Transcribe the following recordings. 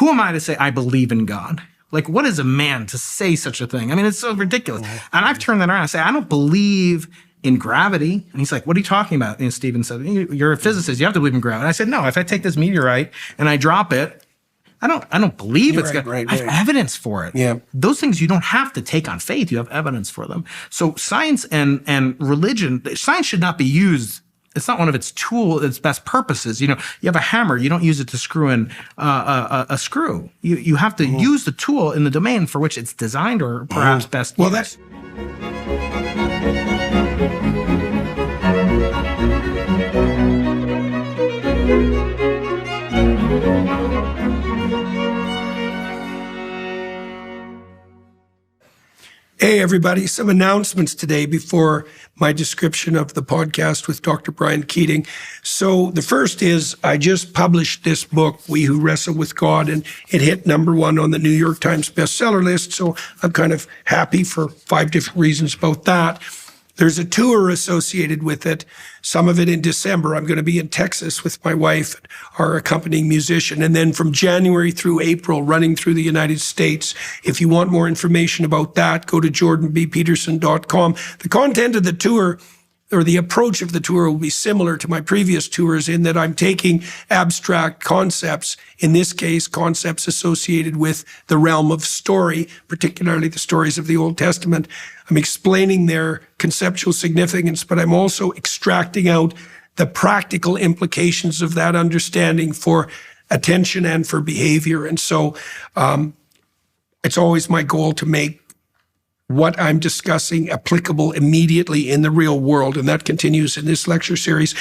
who am I to say I believe in God? Like, what is a man to say such a thing? I mean, it's so ridiculous. And I've turned that around and say, I don't believe in gravity. And he's like, what are you talking about? And Stephen said, you're a physicist. You have to believe in gravity. And I said, no, if I take this meteorite and I drop it, I don't believe it's good. I have evidence for it. Yeah. Those things you don't have to take on faith. You have evidence for them. So science and religion, science should not be used. It's not one of its its best purposes. You have a hammer. You don't use it to screw in a screw. You have to use the tool in the domain for which it's designed, or perhaps best used. That's... Hey, everybody, some announcements today before my description of the podcast with Dr. Brian Keating. So the first is I just published this book, We Who Wrestle with God, and it hit #1 on the New York Times bestseller list. So I'm kind of happy for 5 different reasons about that. There's a tour associated with it, some of it in December. I'm going to be in Texas with my wife, our accompanying musician. And then from January through April, running through the United States. If you want more information about that, go to jordanbpeterson.com. The content of the tour, or the approach of the tour, will be similar to my previous tours in that I'm taking abstract concepts, in this case, concepts associated with the realm of story, particularly the stories of the Old Testament. I'm explaining their conceptual significance, but I'm also extracting out the practical implications of that understanding for attention and for behavior. And so it's always my goal to make what I'm discussing applicable immediately in the real world, and that continues in this lecture series.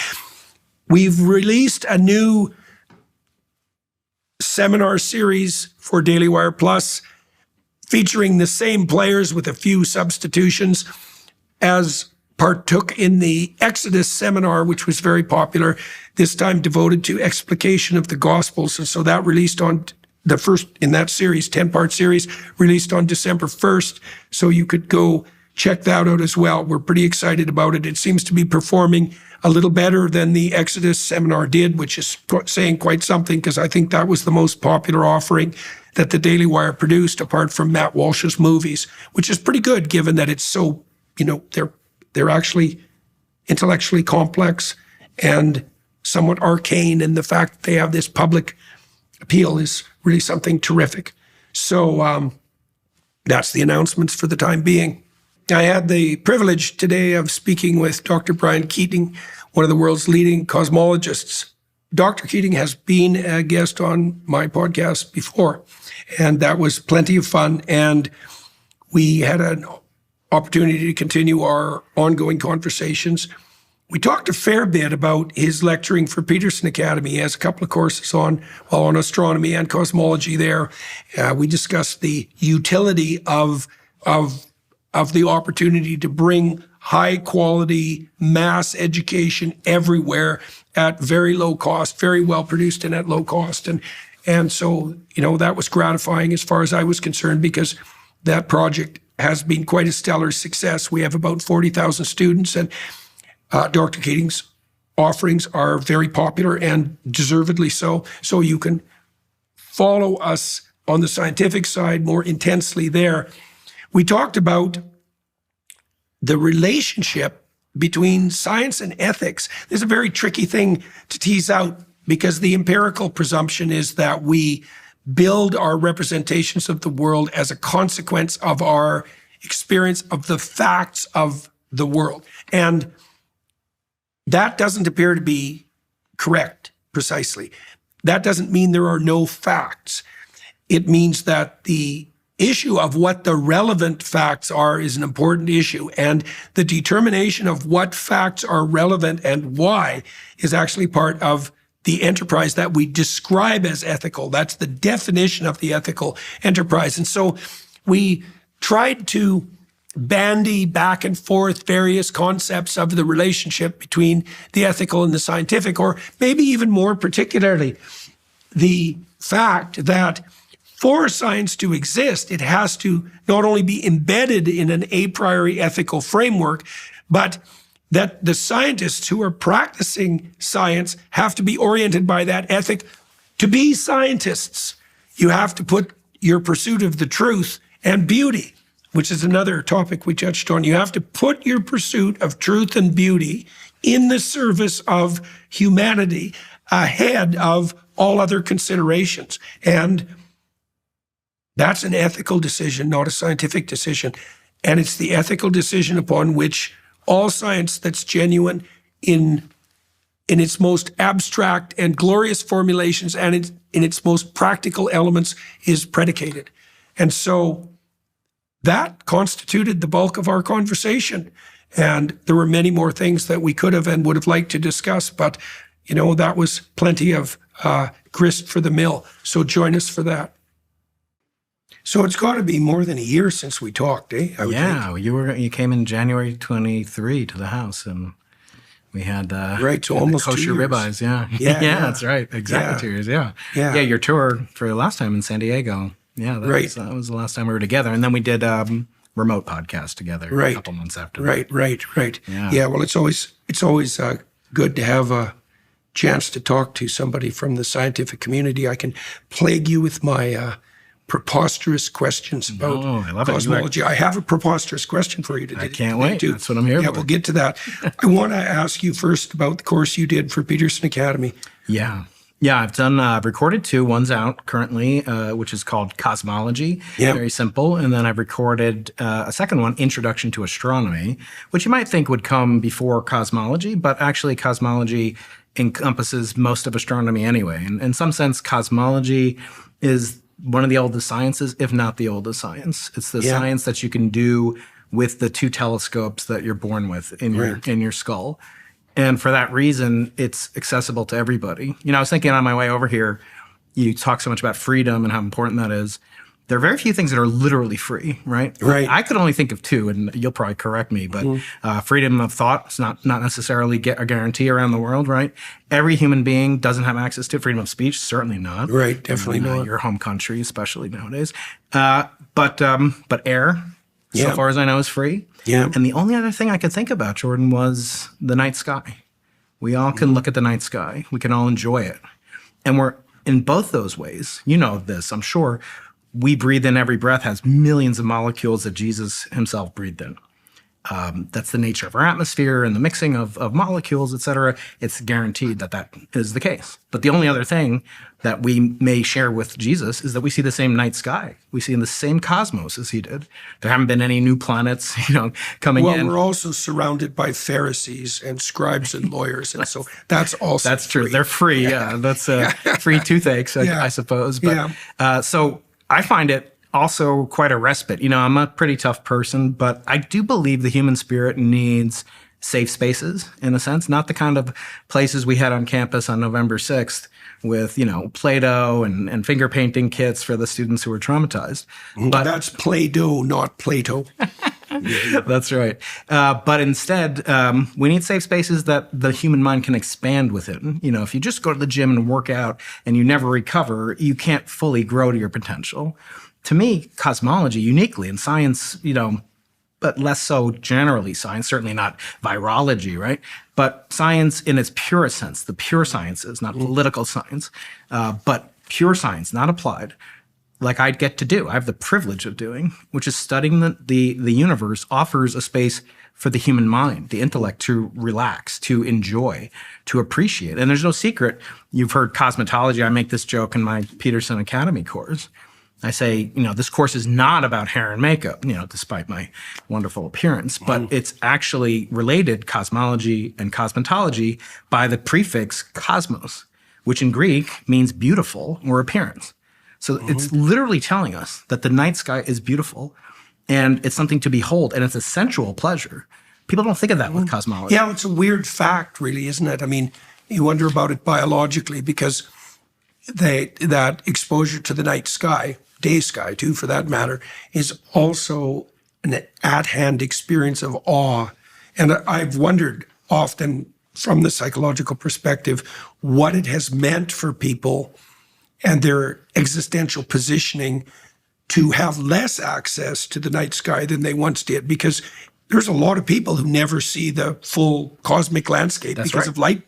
We've released a new seminar series for Daily Wire Plus, featuring the same players with a few substitutions as partook in the Exodus seminar, which was very popular, this time devoted to explication of the Gospels. And so that released on the first in that series, 10-part series, released on December 1st. So you could go check that out as well. We're pretty excited about it. It seems to be performing a little better than the Exodus seminar did, which is saying quite something, because I think that was the most popular offering that the Daily Wire produced, apart from Matt Walsh's movies, which is pretty good given that it's so, they're actually intellectually complex and somewhat arcane, and the fact that they have this public appeal is really something terrific. So that's the announcements for the time being. I had the privilege today of speaking with Dr. Brian Keating, one of the world's leading cosmologists. Dr. Keating has been a guest on my podcast before, and that was plenty of fun. And we had an opportunity to continue our ongoing conversations. We talked a fair bit about his lecturing for Peterson Academy. He has a couple of courses on astronomy and cosmology there. We discussed the utility of the opportunity to bring high quality mass education everywhere at very low cost, very well produced and at low cost. And so, that was gratifying as far as I was concerned, because that project has been quite a stellar success. We have about 40,000 students, and Dr. Keating's offerings are very popular, and deservedly so. So you can follow us on the scientific side more intensely there. We talked about the relationship between science and ethics. This is a very tricky thing to tease out, because the empirical presumption is that we build our representations of the world as a consequence of our experience of the facts of the world. And that doesn't appear to be correct precisely. That doesn't mean there are no facts. It means that the issue of what the relevant facts are is an important issue, and the determination of what facts are relevant and why is actually part of the enterprise that we describe as ethical. That's the definition of the ethical enterprise. And so we tried to bandy back and forth various concepts of the relationship between the ethical and the scientific, or maybe even more particularly, the fact that for science to exist, it has to not only be embedded in an a priori ethical framework, but that the scientists who are practicing science have to be oriented by that ethic to be scientists. you have to put your pursuit of the truth and beauty, which is another topic we touched on. You have to put your pursuit of truth and beauty in the service of humanity ahead of all other considerations. And that's an ethical decision, not a scientific decision. And it's the ethical decision upon which all science that's genuine in its most abstract and glorious formulations and in its most practical elements is predicated. And so that constituted the bulk of our conversation. And there were many more things that we could have and would have liked to discuss, but that was plenty of grist for the mill. So join us for that. So it's got to be more than a year since we talked, eh? Yeah, you came in January 23 to the house, and we had right, so almost kosher 2 years. ribeyes. Yeah, yeah, that's right, exactly 2 years. Yeah, your tour for the last time in San Diego. Yeah, that was the last time we were together, and then we did remote podcast together a couple months after. Right. Yeah. Well, it's always good to have a chance to talk to somebody from the scientific community. I can plague you with my preposterous questions about cosmology. I have a preposterous question for you today. I can't wait. That's what I'm here for. Yeah, we'll get to that. I want to ask you first about the course you did for Peterson Academy. Yeah, I've recorded 2. One's out currently, which is called Cosmology. Yep. Very simple. And then I've recorded a second one, Introduction to Astronomy, which you might think would come before Cosmology, but actually Cosmology encompasses most of astronomy anyway. And in some sense, cosmology is one of the oldest sciences, if not the oldest science. It's the science that you can do with the 2 telescopes that you're born with in your skull. And for that reason, it's accessible to everybody. I was thinking on my way over here, you talk so much about freedom and how important that is. There are very few things that are literally free, right? Right. I could only think of 2, and you'll probably correct me, but freedom of thought is not necessarily a guarantee around the world, right? Every human being doesn't have access to freedom of speech, certainly not. Right, definitely not. Your home country, especially nowadays. But air, so far as I know, is free. Yeah. And the only other thing I could think about, Jordan, was the night sky. We all can look at the night sky. We can all enjoy it. And we're in both those ways. You know this, I'm sure. We breathe in, every breath has millions of molecules that Jesus himself breathed in. That's the nature of our atmosphere and the mixing of molecules, et cetera. It's guaranteed that is the case. But the only other thing that we may share with Jesus is that we see the same night sky. We see in the same cosmos as he did. There haven't been any new planets, coming in. Well, we're also surrounded by Pharisees and scribes and lawyers, and so that's also That's free. true. They're free. Yeah, that's free toothaches, I suppose. But so I find it also quite a respite. I'm a pretty tough person, but I do believe the human spirit needs safe spaces, in a sense, not the kind of places we had on campus on November 6th with, Play-Doh and finger painting kits for the students who were traumatized. But that's Play-Doh, not Plato. That's right. But instead, we need safe spaces that the human mind can expand within. If you just go to the gym and work out and you never recover, you can't fully grow to your potential. To me, cosmology uniquely, and science, but less so generally science, certainly not virology, right? But science in its purest sense, the pure sciences, not political science, but pure science, not applied, like I get to do. I have the privilege of doing, which is studying the universe, offers a space for the human mind, the intellect to relax, to enjoy, to appreciate. And there's no secret. You've heard cosmetology. I make this joke in my Peterson Academy course. I say, this course is not about hair and makeup, despite my wonderful appearance, but it's actually related, cosmology and cosmetology, by the prefix cosmos, which in Greek means beautiful or appearance. So it's literally telling us that the night sky is beautiful and it's something to behold and it's a sensual pleasure. People don't think of that with cosmology. Yeah, it's a weird fact, really, isn't it? I mean, you wonder about it biologically because that exposure to the night sky, day sky too, for that matter, is also an at-hand experience of awe. And I've wondered often from the psychological perspective what it has meant for people and their existential positioning to have less access to the night sky than they once did, because there's a lot of people who never see the full cosmic landscape because of light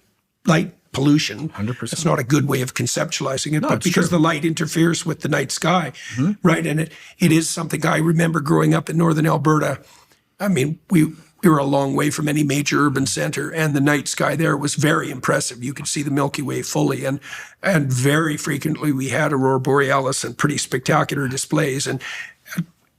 pollution. 100%. It's not a good way of conceptualizing it, No, but it's because true. the light interferes with the night sky, right? And it is something I remember growing up in northern Alberta. I mean, we were a long way from any major urban center, and the night sky there was very impressive. You could see the Milky Way fully, and very frequently we had aurora borealis and pretty spectacular displays. And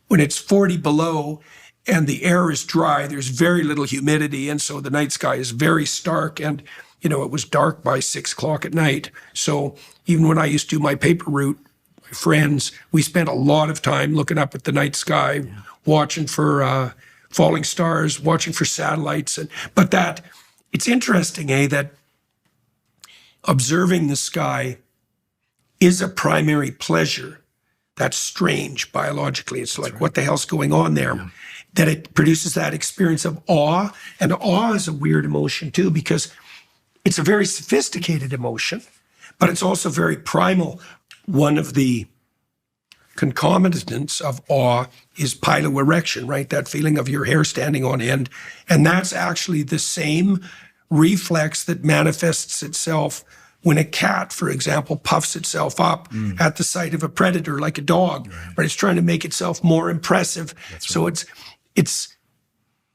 when it's 40 below and the air is dry, there's very little humidity, and so the night sky is very stark. And you know, it was dark by 6 o'clock at night. So even when I used to do my paper route, my friends, we spent a lot of time looking up at the night sky, watching for falling stars, watching for satellites. But that, it's interesting, that observing the sky is a primary pleasure. That's strange biologically. It's like, what the hell's going on there? Yeah. That it produces that experience of awe. And awe is a weird emotion too, because it's a very sophisticated emotion, but it's also very primal. One of the concomitants of awe is piloerection, right? That feeling of your hair standing on end. And that's actually the same reflex that manifests itself when a cat, for example, puffs itself up at the sight of a predator, like a dog, right? It's trying to make itself more impressive. That's so right. It's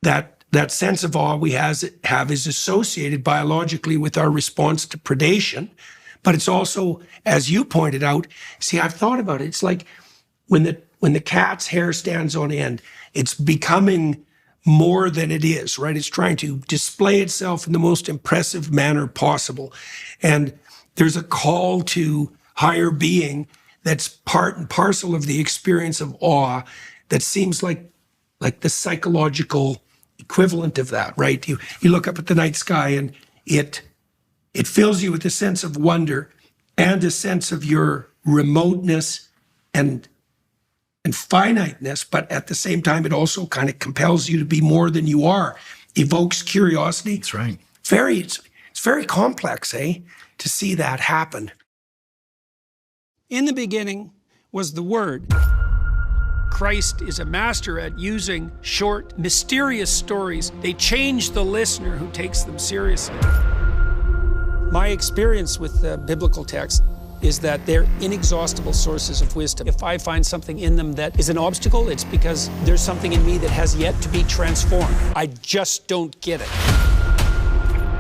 that sense of awe we have is associated biologically with our response to predation. But it's also, as you pointed out, see, I've thought about it. It's like when the cat's hair stands on end, it's becoming more than it is, right? It's trying to display itself in the most impressive manner possible. And there's a call to higher being that's part and parcel of the experience of awe that seems like the psychological equivalent of that, right? You look up at the night sky and it fills you with a sense of wonder and a sense of your remoteness and finiteness, but at the same time, it also kind of compels you to be more than you are, evokes curiosity. That's right. It's very complex, to see that happen. In the beginning was the Word. Christ is a master at using short, mysterious stories. They change the listener who takes them seriously. My experience with the biblical text is that they're inexhaustible sources of wisdom. If I find something in them that is an obstacle, it's because there's something in me that has yet to be transformed. I just don't get it.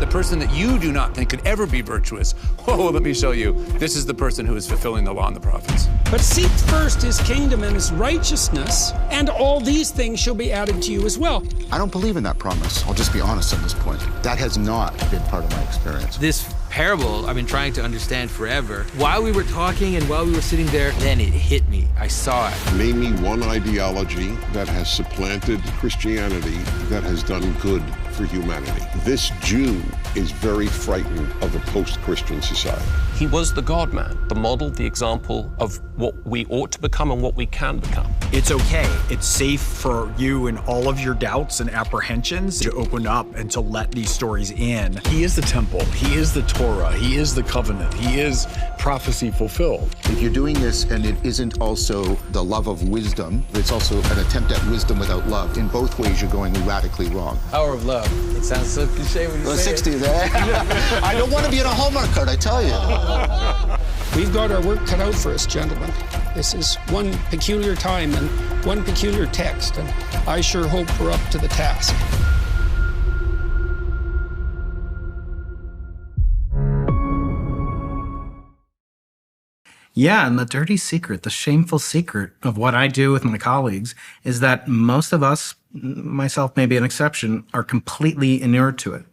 The person that you do not think could ever be virtuous, let me show you. This is the person who is fulfilling the law and the prophets. But seek first his kingdom and his righteousness, and all these things shall be added to you as well. I don't believe in that promise. I'll just be honest on this point. That has not been part of my experience. This parable I've been trying to understand forever. While we were talking and while we were sitting there, then it hit me. I saw it. Name me one ideology that has supplanted Christianity that has done good for humanity. This Jew is very frightened of a post-Christian society. He was the God-man, the model, the example of what we ought to become and what we can become. It's okay. It's safe for you and all of your doubts and apprehensions to open up and to let these stories in. He is the temple. He is the Torah. He is the covenant. He is prophecy fulfilled. If you're doing this and it isn't also the love of wisdom, it's also an attempt at wisdom without love. In both ways, you're going radically wrong. Power of love. It sounds so cliche when you say 60s, I don't want to be in a Hallmark card, I tell you. We've got our work cut out for us, gentlemen. This is one peculiar time and one peculiar text, and I sure hope we're up to the task. Yeah, and the dirty secret, the shameful secret of what I do with my colleagues is that most of us, myself maybe an exception, are completely inured to it.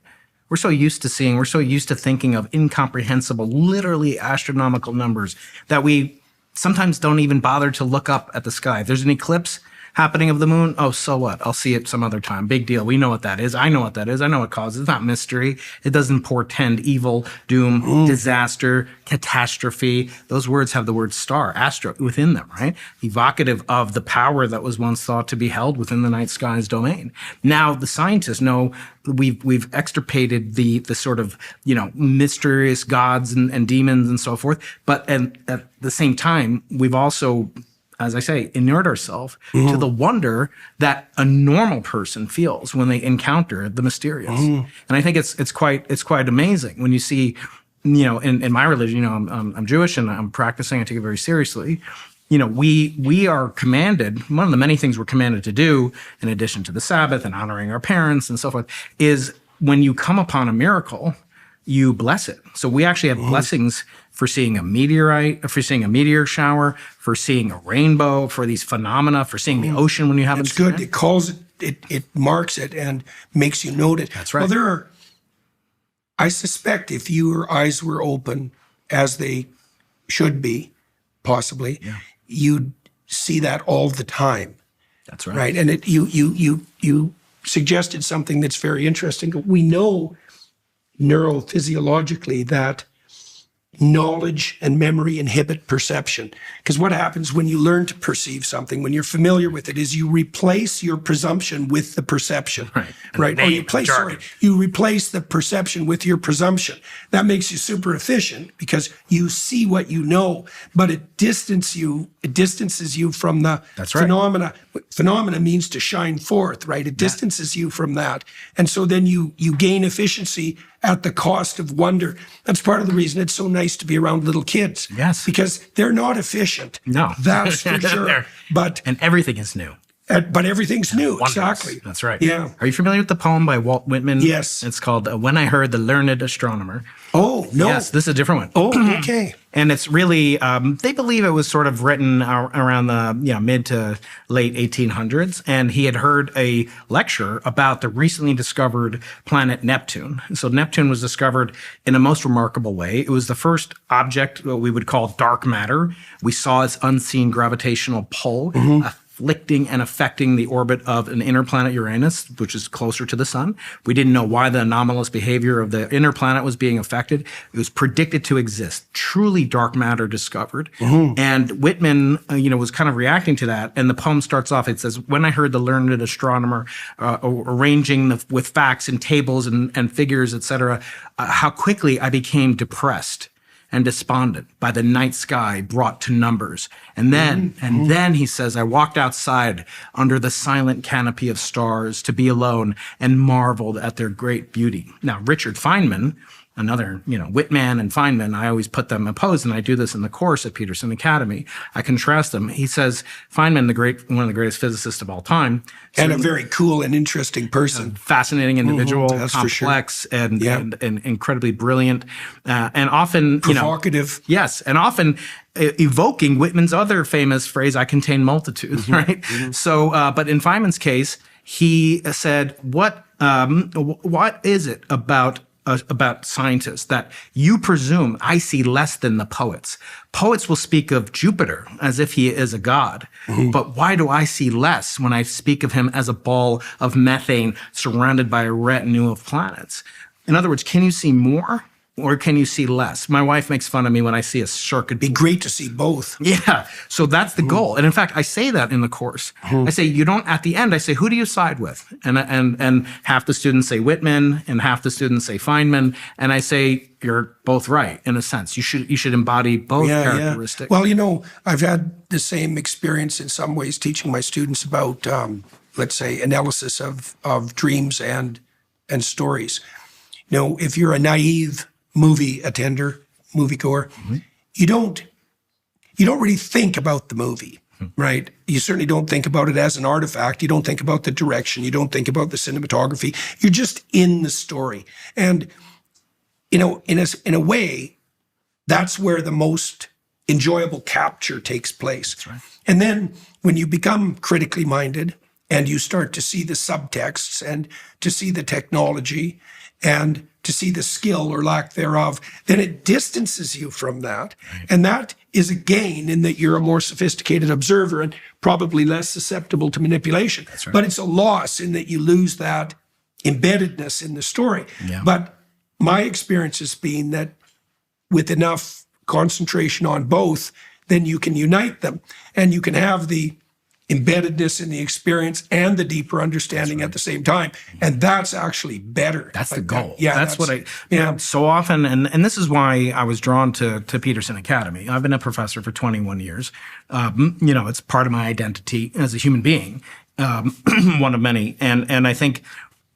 We're so used to seeing, we're so used to thinking of incomprehensible, literally astronomical numbers that we sometimes don't even bother to look up at the sky. If there's an eclipse happening of the moon, oh, so what? I'll see it some other time. Big deal. We know what that is. I know what that is. I know what causes. It's not mystery. It doesn't portend evil, doom, disaster, catastrophe. Those words have the word star, astro, within them, right? Evocative of the power that was once thought to be held within the night sky's domain. Now, the scientists know we've extirpated the sort of, mysterious gods and demons and so forth. But at the same time, we've also, as I say, inured ourselves to the wonder that a normal person feels when they encounter the mysterious. And I think it's quite amazing when you see in my religion, I'm Jewish and I'm practicing. I take it very seriously. We are commanded, one of the many things we're commanded to do, in addition to the Sabbath and honoring our parents and so forth, is when you come upon a miracle, you bless it. So we actually have blessings for seeing a meteorite, for seeing a meteor shower, for seeing a rainbow, for these phenomena, for seeing the ocean when you haven't seen it. It's good. It calls it, it marks it and makes you note it. That's right. Well, there are, I suspect if your eyes were open, as they should be, possibly, you'd see that all the time. That's right. Right. And you suggested something that's very interesting. We know neurophysiologically that knowledge and memory inhibit perception. Because what happens when you learn to perceive something, when you're familiar with it, is you replace your presumption with the perception. Right. Right. Or you replace the perception with your presumption. That makes you super efficient because you see what you know, but it distances you from the phenomena. Phenomena means to shine forth, right? It distances you from that. And so then you gain efficiency at the cost of wonder. That's part of the reason it's so nice to be around little kids. Yes. Because they're not efficient. No. That's for sure. And everything is new. But everything's new. Wondrous. Exactly. That's right. Yeah. Are you familiar with the poem by Walt Whitman? Yes. It's called When I Heard the Learned Astronomer. Oh, no. Yes, this is a different one. Oh, okay. And it's really, they believe it was sort of written around the mid to late 1800s. And he had heard a lecture about the recently discovered planet Neptune. So Neptune was discovered in a most remarkable way. It was the first object what we would call dark matter. We saw its unseen gravitational pull, afflicting and affecting the orbit of an inner planet Uranus, which is closer to the sun. We didn't know why the anomalous behavior of the inner planet was being affected. It was predicted to exist. Truly dark matter discovered. And Whitman, was kind of reacting to that. And the poem starts off, it says, when I heard the learned astronomer arranging with facts and tables and figures, etc., how quickly I became depressed and despondent by the night sky brought to numbers. And then he says, I walked outside under the silent canopy of stars to be alone and marveled at their great beauty. Now, Richard Feynman, another, Whitman and Feynman, I always put them opposed, and I do this in the course at Peterson Academy. I contrast them. He says, Feynman, one of the greatest physicists of all time. And a very cool and interesting person. Fascinating individual, For complex, sure. and incredibly brilliant, and often, provocative. Yes, and often evoking Whitman's other famous phrase, I contain multitudes, right? So, but in Feynman's case, he said, what is it about scientists that you presume I see less than the poets? Poets will speak of Jupiter as if he is a god. But why do I see less when I speak of him as a ball of methane surrounded by a retinue of planets? In other words, can you see more or can you see less? My wife makes fun of me when I see a circuit. It'd be great to see both. Yeah. So that's the goal. And in fact, I say that in the course. I say, at the end, I say, who do you side with? And half the students say Whitman and half the students say Feynman. And I say, you're both right in a sense. You should embody both characteristics. Well, I've had the same experience in some ways teaching my students about, let's say, analysis of dreams and stories. If you're a naive movie moviegoer, you don't really think about the movie, right? You certainly don't think about it as an artifact. You don't think about the direction. You don't think about the cinematography. You're just in the story. And, in a way, that's where the most enjoyable capture takes place. That's right. And then when you become critically minded and you start to see the subtexts and to see the technology and to see the skill or lack thereof, then it distances you from that. Right. And that is a gain in that you're a more sophisticated observer and probably less susceptible to manipulation. That's right. But it's a loss in that you lose that embeddedness in the story. Yeah. But my experience has been that with enough concentration on both, then you can unite them and you can have the embeddedness in the experience and the deeper understanding at the same time. And that's actually better. That's the goal. Yeah. That's what so often, and this is why I was drawn to Peterson Academy. I've been a professor for 21 years. It's part of my identity as a human being, one of many. And I think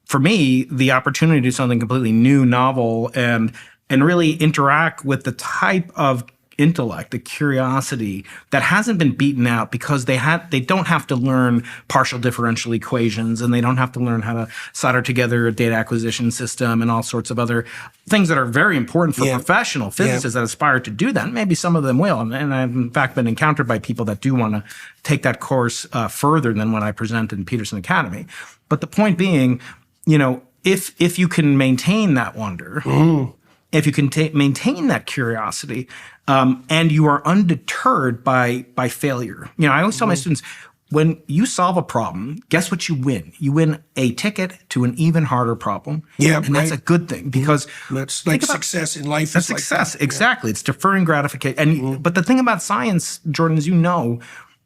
for me, the opportunity to do something completely new, novel, and and really interact with the type of intellect, the curiosity that hasn't been beaten out because they don't have to learn partial differential equations, and they don't have to learn how to solder together a data acquisition system and all sorts of other things that are very important for professional physicists that aspire to do that. And maybe some of them will. And I've in fact been encountered by people that do want to take that course further than what I present in Peterson Academy. But the point being, if you can maintain that wonder, if you can maintain that curiosity, and you are undeterred by failure. I always tell my students, when you solve a problem, guess what you win? You win a ticket to an even harder problem. Yeah, and that's a good thing because that's like success in life. That's success, exactly. It's deferring gratification. But the thing about science, Jordan, is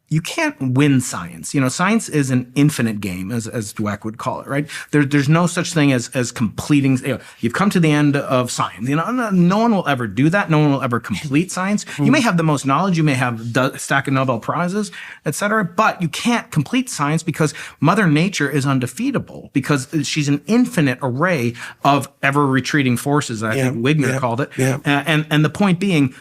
you can't win science. Science is an infinite game, as Dweck would call it, right? There's no such thing as completing. You've come to the end of science. No one will ever do that. No one will ever complete science. You may have the most knowledge. You may have a stack of Nobel Prizes, et cetera, but you can't complete science because Mother Nature is undefeatable because she's an infinite array of ever-retreating forces. I think Wigner called it. And the point being,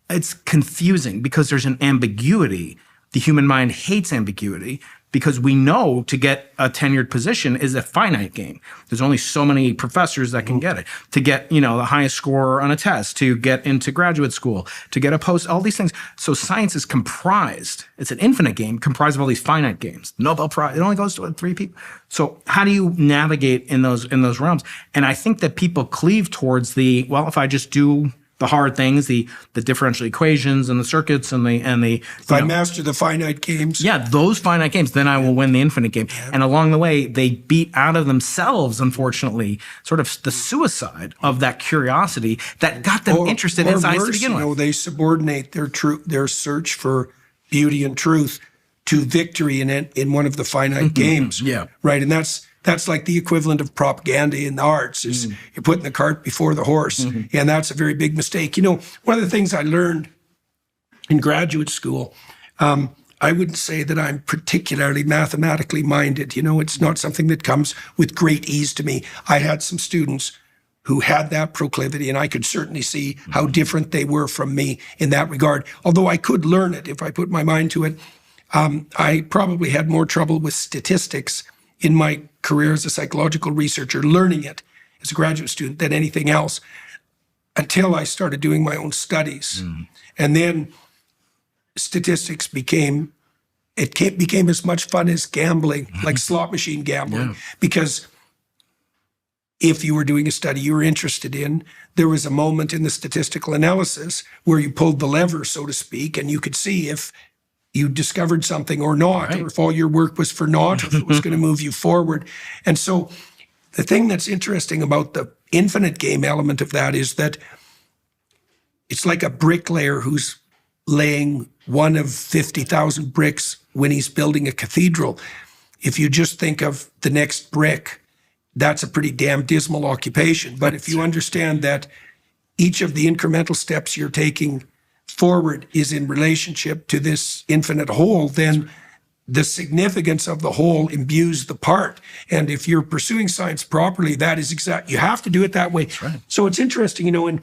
it's confusing because there's an ambiguity. The human mind hates ambiguity because we know to get a tenured position is a finite game. There's only so many professors that can get it. To get, the highest score on a test, to get into graduate school, to get a post, all these things. So science is comprised. It's an infinite game comprised of all these finite games. Nobel Prize, it only goes to 3 people. So how do you navigate in those realms? And I think that people cleave towards if I just do the hard things, the differential equations and the circuits and the if I master the finite games. Yeah, those finite games, then I will win the infinite game. Yeah. And along the way, they beat out of themselves, unfortunately, sort of the suicide of that curiosity that got them interested in science to begin with. They subordinate their search for beauty and truth to victory in one of the finite games. Yeah. Right. And that's like the equivalent of propaganda in the arts is you're putting the cart before the horse. And that's a very big mistake. One of the things I learned in graduate school, I wouldn't say that I'm particularly mathematically minded. It's not something that comes with great ease to me. I had some students who had that proclivity, and I could certainly see how different they were from me in that regard. Although I could learn it if I put my mind to it. I probably had more trouble with statistics in my career as a psychological researcher, learning it as a graduate student than anything else, until I started doing my own studies. And then statistics became as much fun as gambling, like slot machine gambling, because if you were doing a study you were interested in, there was a moment in the statistical analysis where you pulled the lever, so to speak, and you could see if you discovered something or not, or if all your work was for naught, or if it was going to move you forward. And so the thing that's interesting about the infinite game element of that is that it's like a bricklayer who's laying one of 50,000 bricks when he's building a cathedral. If you just think of the next brick, that's a pretty damn dismal occupation. But if you understand that each of the incremental steps you're taking forward is in relationship to this infinite whole, then the significance of the whole imbues the part. And if you're pursuing science properly, that is you have to do it that way. Right. So it's interesting, in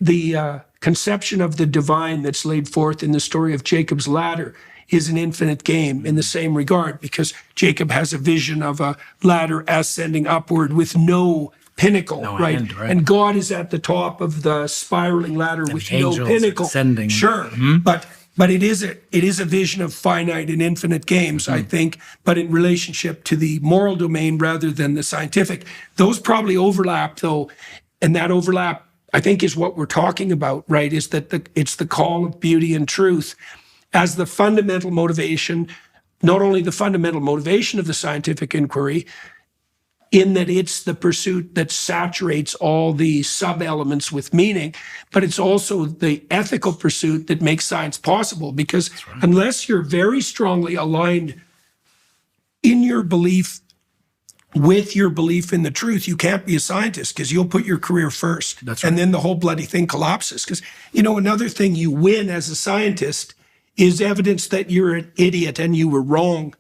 the conception of the divine that's laid forth in the story of Jacob's ladder is an infinite game in the same regard, because Jacob has a vision of a ladder ascending upward with no pinnacle, right? End, right? And God is at the top of the spiraling ladder with no pinnacle. Ascending. Sure, but it is a vision of finite and infinite games, I think, but in relationship to the moral domain rather than the scientific. Those probably overlap, though, and that overlap, I think, is what we're talking about, right? Is that it's the call of beauty and truth as the fundamental motivation, not only the fundamental motivation of the scientific inquiry, in that it's the pursuit that saturates all the sub-elements with meaning, but it's also the ethical pursuit that makes science possible. Because unless you're very strongly aligned in your belief with your belief in the truth, you can't be a scientist, because you'll put your career first. That's right. And then the whole bloody thing collapses. Because, another thing you win as a scientist is evidence that you're an idiot and you were wrong.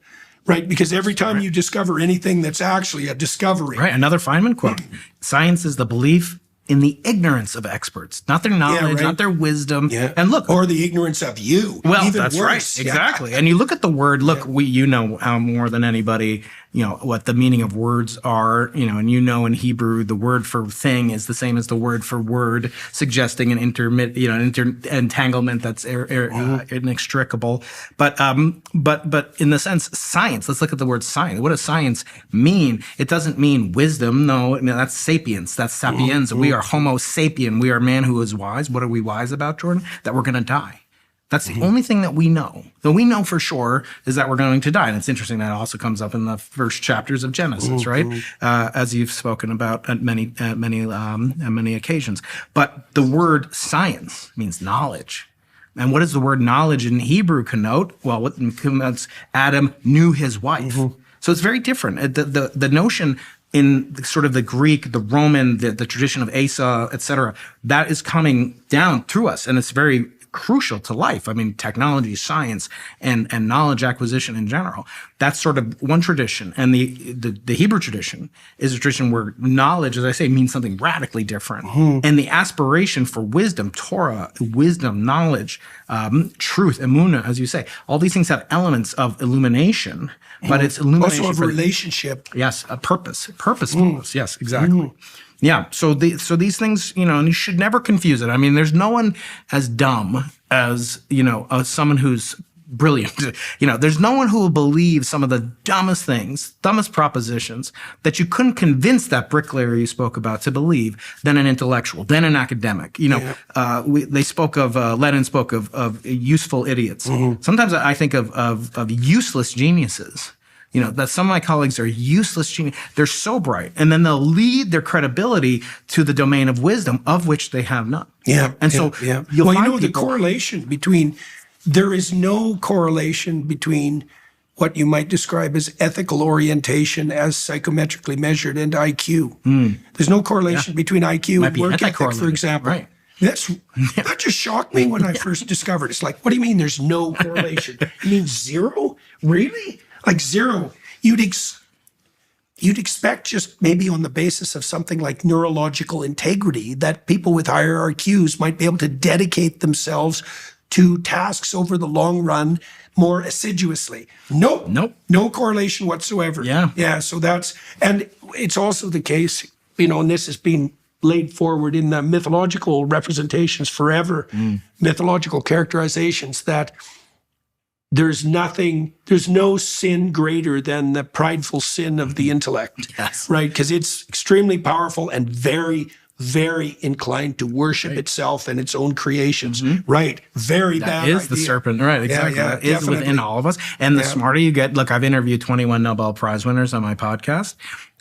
Right, because every time you discover anything that's actually a discovery. Right, another Feynman quote. Science is the belief in the ignorance of experts, not their knowledge, not their wisdom. Yeah. And look, or the ignorance of you. well, Even that's worse. right, exactly. And you look at the word. Look, you know more than anybody. You know what the meaning of words are. You know, and you know in Hebrew the word for thing is the same as the word for word, suggesting an entanglement that's inextricable. But in the sense science, let's look at the word science. What does science mean? It doesn't mean wisdom. No, I mean, that's sapience. That's sapienza. We are Homo sapien. We are man who is wise. What are we wise about, Jordan? That we're going to die. That's the only thing that we know. That we know for sure is that we're going to die. And it's interesting that also comes up in the first chapters of Genesis, right? As you've spoken about at many occasions. But the word science means knowledge. And what does the word knowledge in Hebrew connote? Well, what connotes Adam knew his wife. So it's very different. The notion in sort of the Greek, the Roman, the tradition of Asa, et cetera, that is coming down through us. And it's very crucial to life. I mean, technology, science, and knowledge acquisition in general. That's sort of one tradition. And the Hebrew tradition is a tradition where knowledge, as I say, means something radically different. And the aspiration for wisdom, Torah, wisdom, knowledge, truth, emunah, as you say, all these things have elements of illumination, but it's illumination also a for relationship. Yes, a purpose. Purposefulness. Yes, exactly. Yeah. So these things, you know, and you should never confuse it. I mean, there's no one as dumb as, you know, someone who's brilliant. You know, there's no one who will believe some of the dumbest things, dumbest propositions that you couldn't convince that bricklayer you spoke about to believe than an intellectual, than an academic. You know, they spoke of, Lenin spoke of useful idiots. Sometimes I think of useless geniuses. You know, that some of my colleagues are useless genius. They're so bright. And then they'll lead their credibility to the domain of wisdom, of which they have none. Yeah. And so you'll well, find you know, the people, correlation between, there is no correlation between what you might describe as ethical orientation as psychometrically measured and IQ. There's no correlation between IQ and work ethic, for example. Right. That just shocked me when I first discovered. It's like, what do you mean there's no correlation? You mean zero? Really? Like zero. You'd expect just maybe on the basis of something like neurological integrity that people with higher IQs might be able to dedicate themselves to tasks over the long run more assiduously. Nope. No correlation whatsoever. Yeah. So and it's also the case, you know, and this has been laid forward in the mythological representations forever, mythological characterizations, that there's no sin greater than the prideful sin of the intellect. Yes. Right? Because it's extremely powerful and very, very inclined to worship itself and its own creations. Right. Very bad idea. That is the serpent. Right. Exactly. That is definitely within all of us. And the smarter you get, look, I've interviewed 21 Nobel Prize winners on my podcast.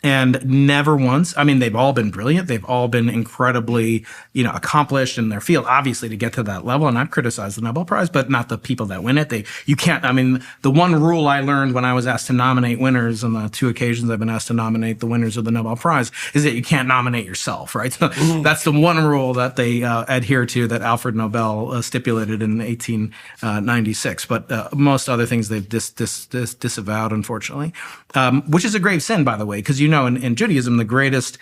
And never once, I mean, they've all been brilliant. They've all been incredibly, you know, accomplished in their field, obviously, to get to that level. And I've criticized the Nobel Prize, but not the people that win it. You can't, I mean, the one rule I learned when I was asked to nominate winners on the 2 occasions I've been asked to nominate the winners of the Nobel Prize is that you can't nominate yourself, right? So that's the one rule that they adhere to, that Alfred Nobel stipulated in 1896. But most other things they've disavowed, unfortunately, which is a grave sin, by the way, because you know, in Judaism, the greatest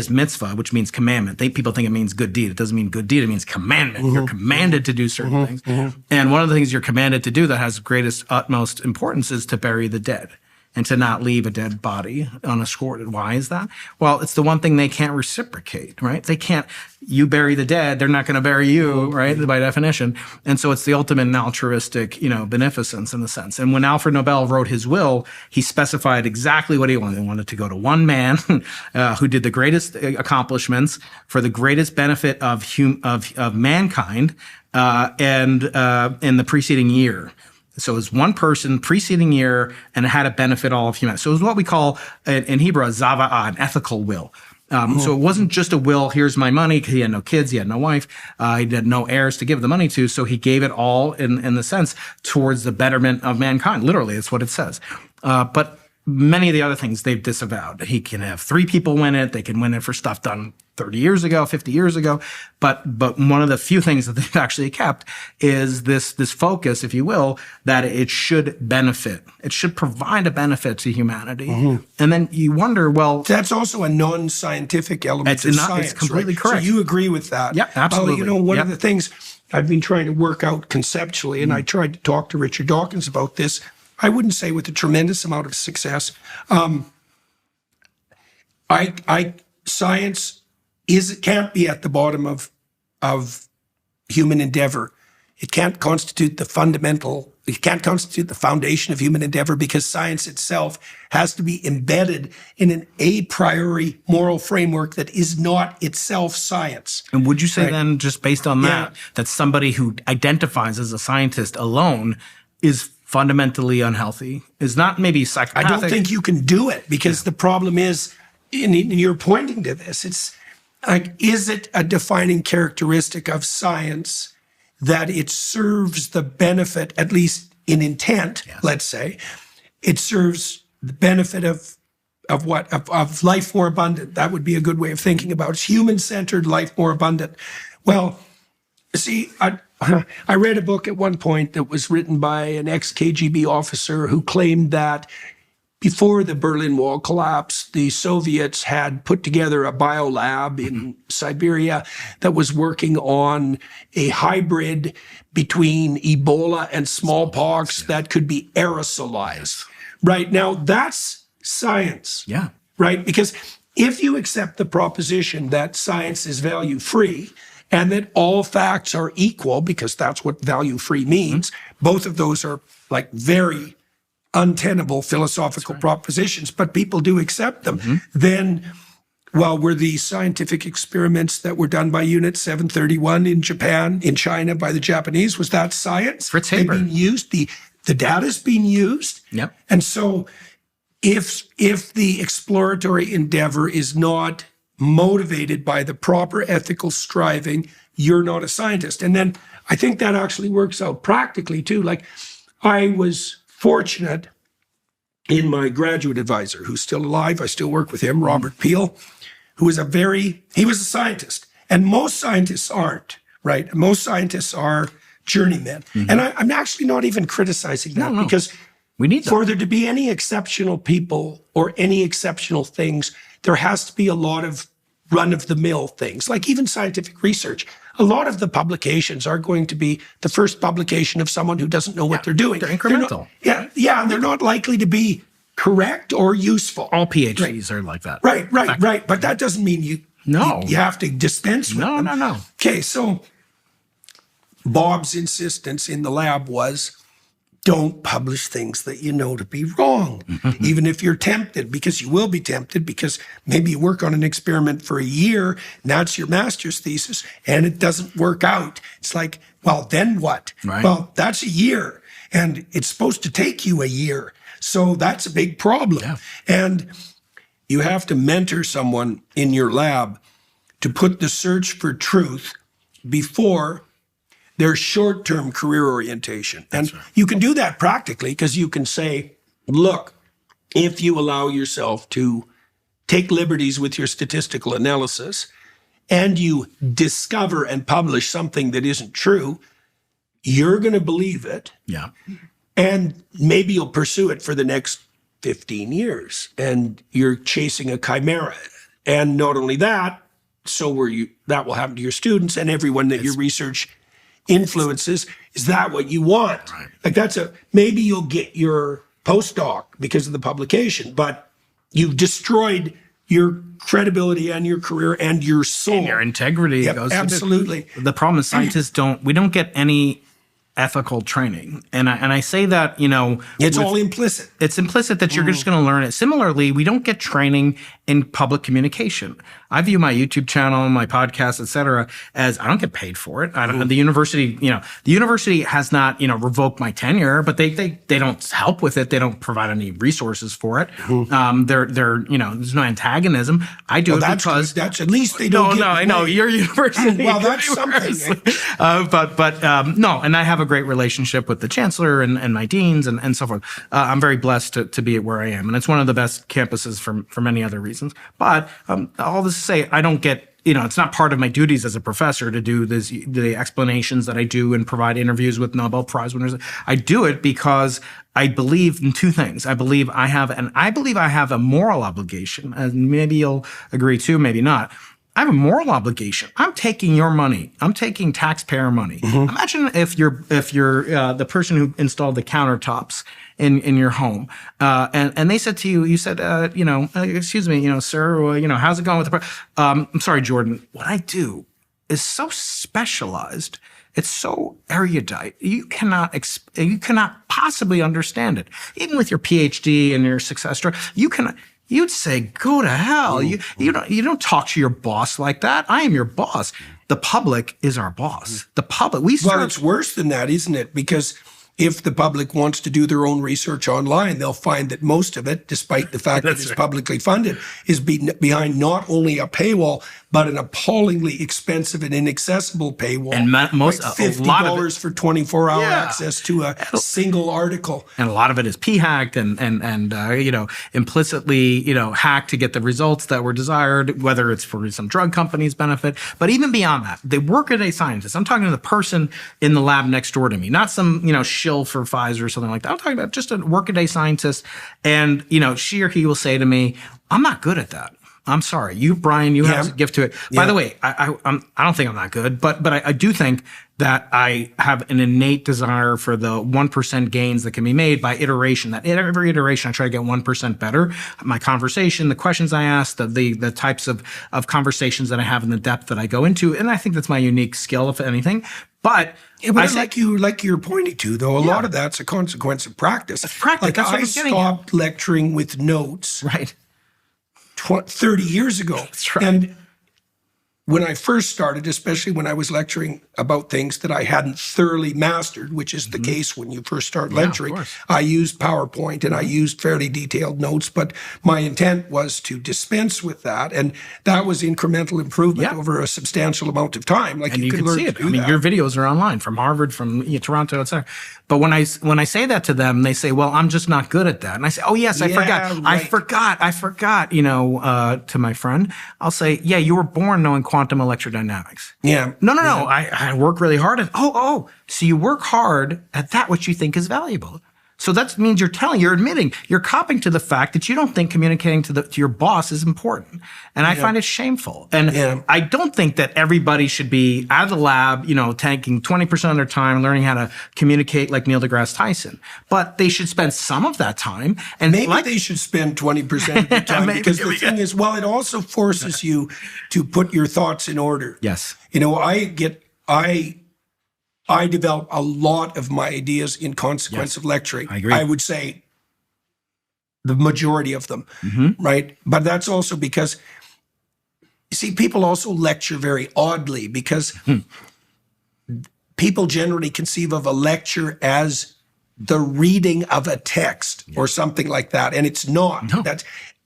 mitzvah, which means commandment. People think it means good deed. It doesn't mean good deed. It means commandment. You're commanded to do certain things. And one of the things you're commanded to do that has greatest, utmost importance is to bury the dead and to not leave a dead body unescorted. Why is that? Well, it's the one thing they can't reciprocate, right? They can't, you bury the dead, they're not going to bury you, right? By definition. And so it's the ultimate altruistic, you know, beneficence in a sense. And when Alfred Nobel wrote his will, he specified exactly what he wanted. He wanted to go to one man who did the greatest accomplishments for the greatest benefit of mankind and in the preceding year. So it was one person preceding year, and it had to benefit all of humanity. So it was what we call in Hebrew a zava'ah, an ethical will. So it wasn't just a will, here's my money, because he had no kids, he had no wife, he had no heirs to give the money to, so he gave it all in the sense towards the betterment of mankind. Literally, that's what it says. But many of the other things they've disavowed. He can have 3 people win it, they can win it for stuff done 30 years ago, 50 years ago. But one of the few things that they've actually kept is this focus, if you will, that it should benefit. It should provide a benefit to humanity. And then you wonder, well, that's also a non-scientific element of science. It's completely correct. So you agree with that? Yeah, absolutely. One of the things I've been trying to work out conceptually, and I tried to talk to Richard Dawkins about this, I wouldn't say with a tremendous amount of success. Science can't be at the bottom of human endeavor. It can't constitute the foundation of human endeavor, because science itself has to be embedded in an a priori moral framework that is not itself science. And would you say then, just based on that, that somebody who identifies as a scientist alone is fundamentally unhealthy, is not maybe psychopathic? I don't think you can do it, because the problem is, and you're pointing to this, it's like, is it a defining characteristic of science that it serves the benefit, at least in intent, let's say, it serves the benefit of what? Of life more abundant. That would be a good way of thinking about it. It's human-centered, life more abundant. Well, see, I read a book at one point that was written by an ex-KGB officer who claimed that before the Berlin Wall collapsed, the Soviets had put together a biolab in Siberia that was working on a hybrid between Ebola and smallpox that could be aerosolized. Right now, that's science. Yeah. Right? Because if you accept the proposition that science is value-free and that all facts are equal, because that's what value-free means, both of those are like very untenable philosophical propositions, but people do accept them. Then, well, were the scientific experiments that were done by Unit 731 in Japan, in China, by the Japanese, was that science? Fritz Haber. They've been used, the data's been used. Yep. And so if the exploratory endeavor is not motivated by the proper ethical striving, you're not a scientist. And then I think that actually works out practically too. Like, I was fortunate in my graduate advisor, who's still alive, I still work with him, Robert Peel, who was he was a scientist. And most scientists aren't, right? Most scientists are journeymen. And I'm actually not even criticizing that, because we need for there to be any exceptional people or any exceptional things, there has to be a lot of run-of-the-mill things, like even scientific research. A lot of the publications are going to be the first publication of someone who doesn't know what they're doing. They're incremental. And they're not likely to be correct or useful. All PhDs are like that. Right. But that doesn't mean you have to dispense with them. No. Okay, so Bob's insistence in the lab was, don't publish things that you know to be wrong, even if you're tempted, because you will be tempted, because maybe you work on an experiment for a year, and that's your master's thesis, and it doesn't work out. It's like, well, then what? Right. Well, that's a year, and it's supposed to take you a year. So that's a big problem. Yeah. And you have to mentor someone in your lab to put the search for truth before their short-term career orientation. And you can do that practically, because you can say, look, if you allow yourself to take liberties with your statistical analysis and you discover and publish something that isn't true, you're going to believe it. Yeah. And maybe you'll pursue it for the next 15 years. And you're chasing a chimera. And not only that, that will happen to your students and everyone that your research influences. Is that what you want? Right. Like maybe you'll get your postdoc because of the publication, but you've destroyed your credibility and your career and your soul. And your integrity goes. Absolutely. The problem is scientists don't get any ethical training. And I say that, it's all implicit. It's implicit that you're just going to learn it. Similarly, we don't get training in public communication. I view my YouTube channel, my podcast, et cetera, as I don't get paid for it. The university has not, revoked my tenure, but they don't help with it. They don't provide any resources for it. There's no antagonism. I do it because that's at least they don't. I know your university. Well, that's something. And I have a great relationship with the chancellor and my deans and so forth. I'm very blessed to be at where I am, and it's one of the best campuses for many other reasons. But all this to say, I don't get it's not part of my duties as a professor to do the explanations that I do and provide interviews with Nobel Prize winners. I do it because I believe in two things. I believe I have a moral obligation, and maybe you'll agree too, maybe not. I have a moral obligation. I'm taking your money. I'm taking taxpayer money. Imagine if you're the person who installed the countertops in your home, and they said to you, excuse me, sir, how's it going with the? I'm sorry, Jordan. What I do is so specialized. It's so erudite. You cannot possibly understand it. Even with your PhD and your success story, you'd say, go to hell. You don't talk to your boss like that. I am your boss. The public is our boss. The public. Well, it's worse than that, isn't it? Because if the public wants to do their own research online, they'll find that most of it, despite the fact that it's publicly funded, is behind not only a paywall, but an appallingly expensive and inaccessible paywall. And most like $50 for 24-hour access to a single article. And a lot of it is p-hacked and implicitly, hacked to get the results that were desired, whether it's for some drug company's benefit. But even beyond that, the workaday scientist, I'm talking to the person in the lab next door to me, not some, shill for Pfizer or something like that. I'm talking about just a workaday scientist. And, she or he will say to me, I'm not good at that. I'm sorry. You, Brian, you have a gift to it. By the way, I don't think I'm that good, but I do think that I have an innate desire for the 1% gains that can be made by iteration. That in every iteration, I try to get 1% better. My conversation, the questions I ask, the types of conversations that I have, and the depth that I go into, and I think that's my unique skill, if anything. But like you're pointing to, though, a lot of that's a consequence of practice. It's practice. Like I stopped lecturing with notes. Right. 30 years ago. That's right. And when I first started, especially when I was lecturing about things that I hadn't thoroughly mastered, which is the case when you first start lecturing, I used PowerPoint and I used fairly detailed notes, but my intent was to dispense with that. And that was incremental improvement over a substantial amount of time. Like and you can learn see to it. do that. Your videos are online from Harvard, from Toronto, etc. But when I say that to them, they say, well, I'm just not good at that. And I say, oh, yes, I forgot. Right. I forgot, to my friend. I'll say, yeah, you were born knowing quantum electrodynamics. Yeah. No. I work really hard at, so you work hard at that which you think is valuable. So that means you're admitting, you're copping to the fact that you don't think communicating to your boss is important. And I find it shameful. And I don't think that everybody should be out of the lab, taking 20% of their time learning how to communicate like Neil deGrasse Tyson. But they should spend some of that time. And maybe they should spend 20% of the time because the thing is, it also forces you to put your thoughts in order. Yes. I develop a lot of my ideas in consequence of lecturing. I agree. I would say the majority of them, right? But that's also because, you see, people also lecture very oddly because people generally conceive of a lecture as the reading of a text or something like that, and it's not. No.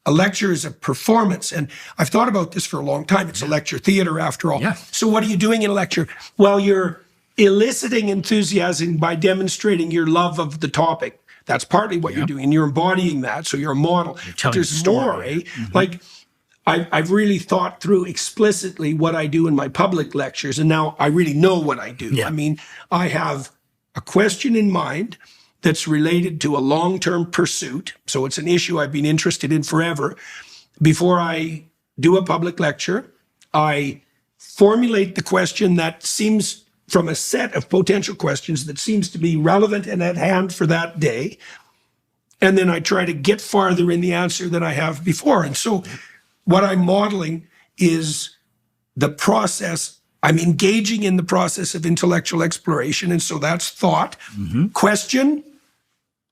A lecture is a performance, and I've thought about this for a long time. It's a lecture theater, after all. Yes. So what are you doing in a lecture? Well, you're eliciting enthusiasm by demonstrating your love of the topic. That's partly what you're doing, and you're embodying that. So you're a model. There's more, eh? Like, I've really thought through explicitly what I do in my public lectures, and now I really know what I do. Yeah. I mean, I have a question in mind that's related to a long-term pursuit. So it's an issue I've been interested in forever. Before I do a public lecture, I formulate the question that seems, from a set of potential questions that seems to be relevant and at hand for that day. And then I try to get farther in the answer than I have before. And so what I'm modeling is the process. I'm engaging in the process of intellectual exploration. And so that's thought, question,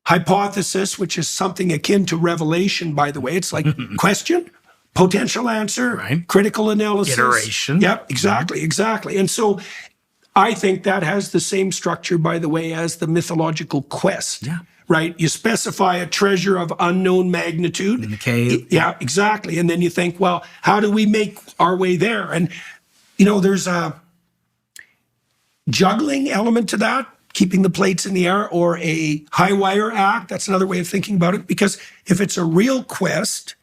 hypothesis, which is something akin to revelation, by the way. It's like question, potential answer, critical analysis. Iteration. Yep, exactly. And so I think that has the same structure, by the way, as the mythological quest. Yeah. Right? You specify a treasure of unknown magnitude. In the cave. Yeah, exactly. And then you think, well, how do we make our way there? And, there's a juggling element to that, keeping the plates in the air, or a high wire act. That's another way of thinking about it. Because if it's a real quest,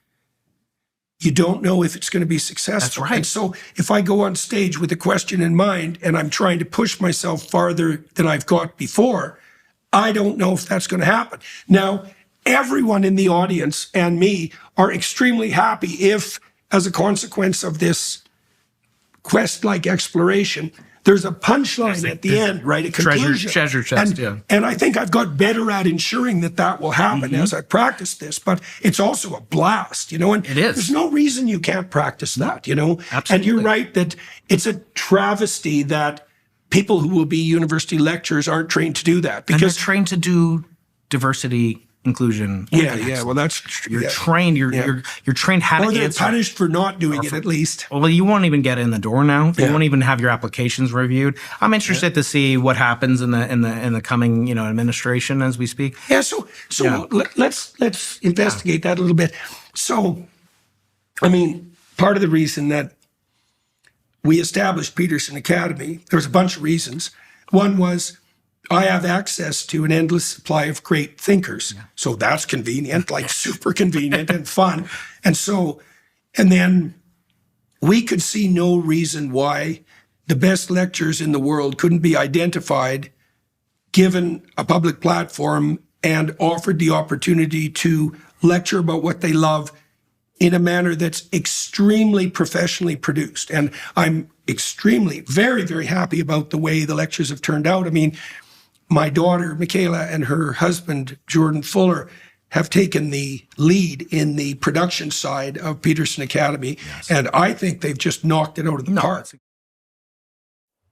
you don't know if it's going to be successful. That's right. And so if I go on stage with a question in mind and I'm trying to push myself farther than I've got before, I don't know if that's going to happen. Now, everyone in the audience and me are extremely happy if, as a consequence of this quest-like exploration, there's a punchline at the end, right? A conclusion. Treasure chest, And I think I've got better at ensuring that will happen as I practice this, but it's also a blast, and it is. There's no reason you can't practice that, Absolutely. And you're right that it's a travesty that people who will be university lecturers aren't trained to do that. Because Because they're trained to do diversity, inclusion. well, that's You're trained. You're trained how or to they're answer. punished for not doing it at least. Well, you won't even get in the door now. You won't even have your applications reviewed. I'm interested to see what happens in the coming administration as we speak. Yeah. So let's investigate that a little bit. So, I mean, part of the reason that we established Peterson Academy, there was a bunch of reasons. One was I have access to an endless supply of great thinkers. Yeah. So that's convenient, like super convenient and fun. And then we could see no reason why the best lecturers in the world couldn't be identified, given a public platform, and offered the opportunity to lecture about what they love in a manner that's extremely professionally produced. And I'm very, very happy about the way the lectures have turned out. I mean, my daughter, Michaela, and her husband, Jordan Fuller, have taken the lead in the production side of Peterson Academy. Yes. And I think they've just knocked it out of the park.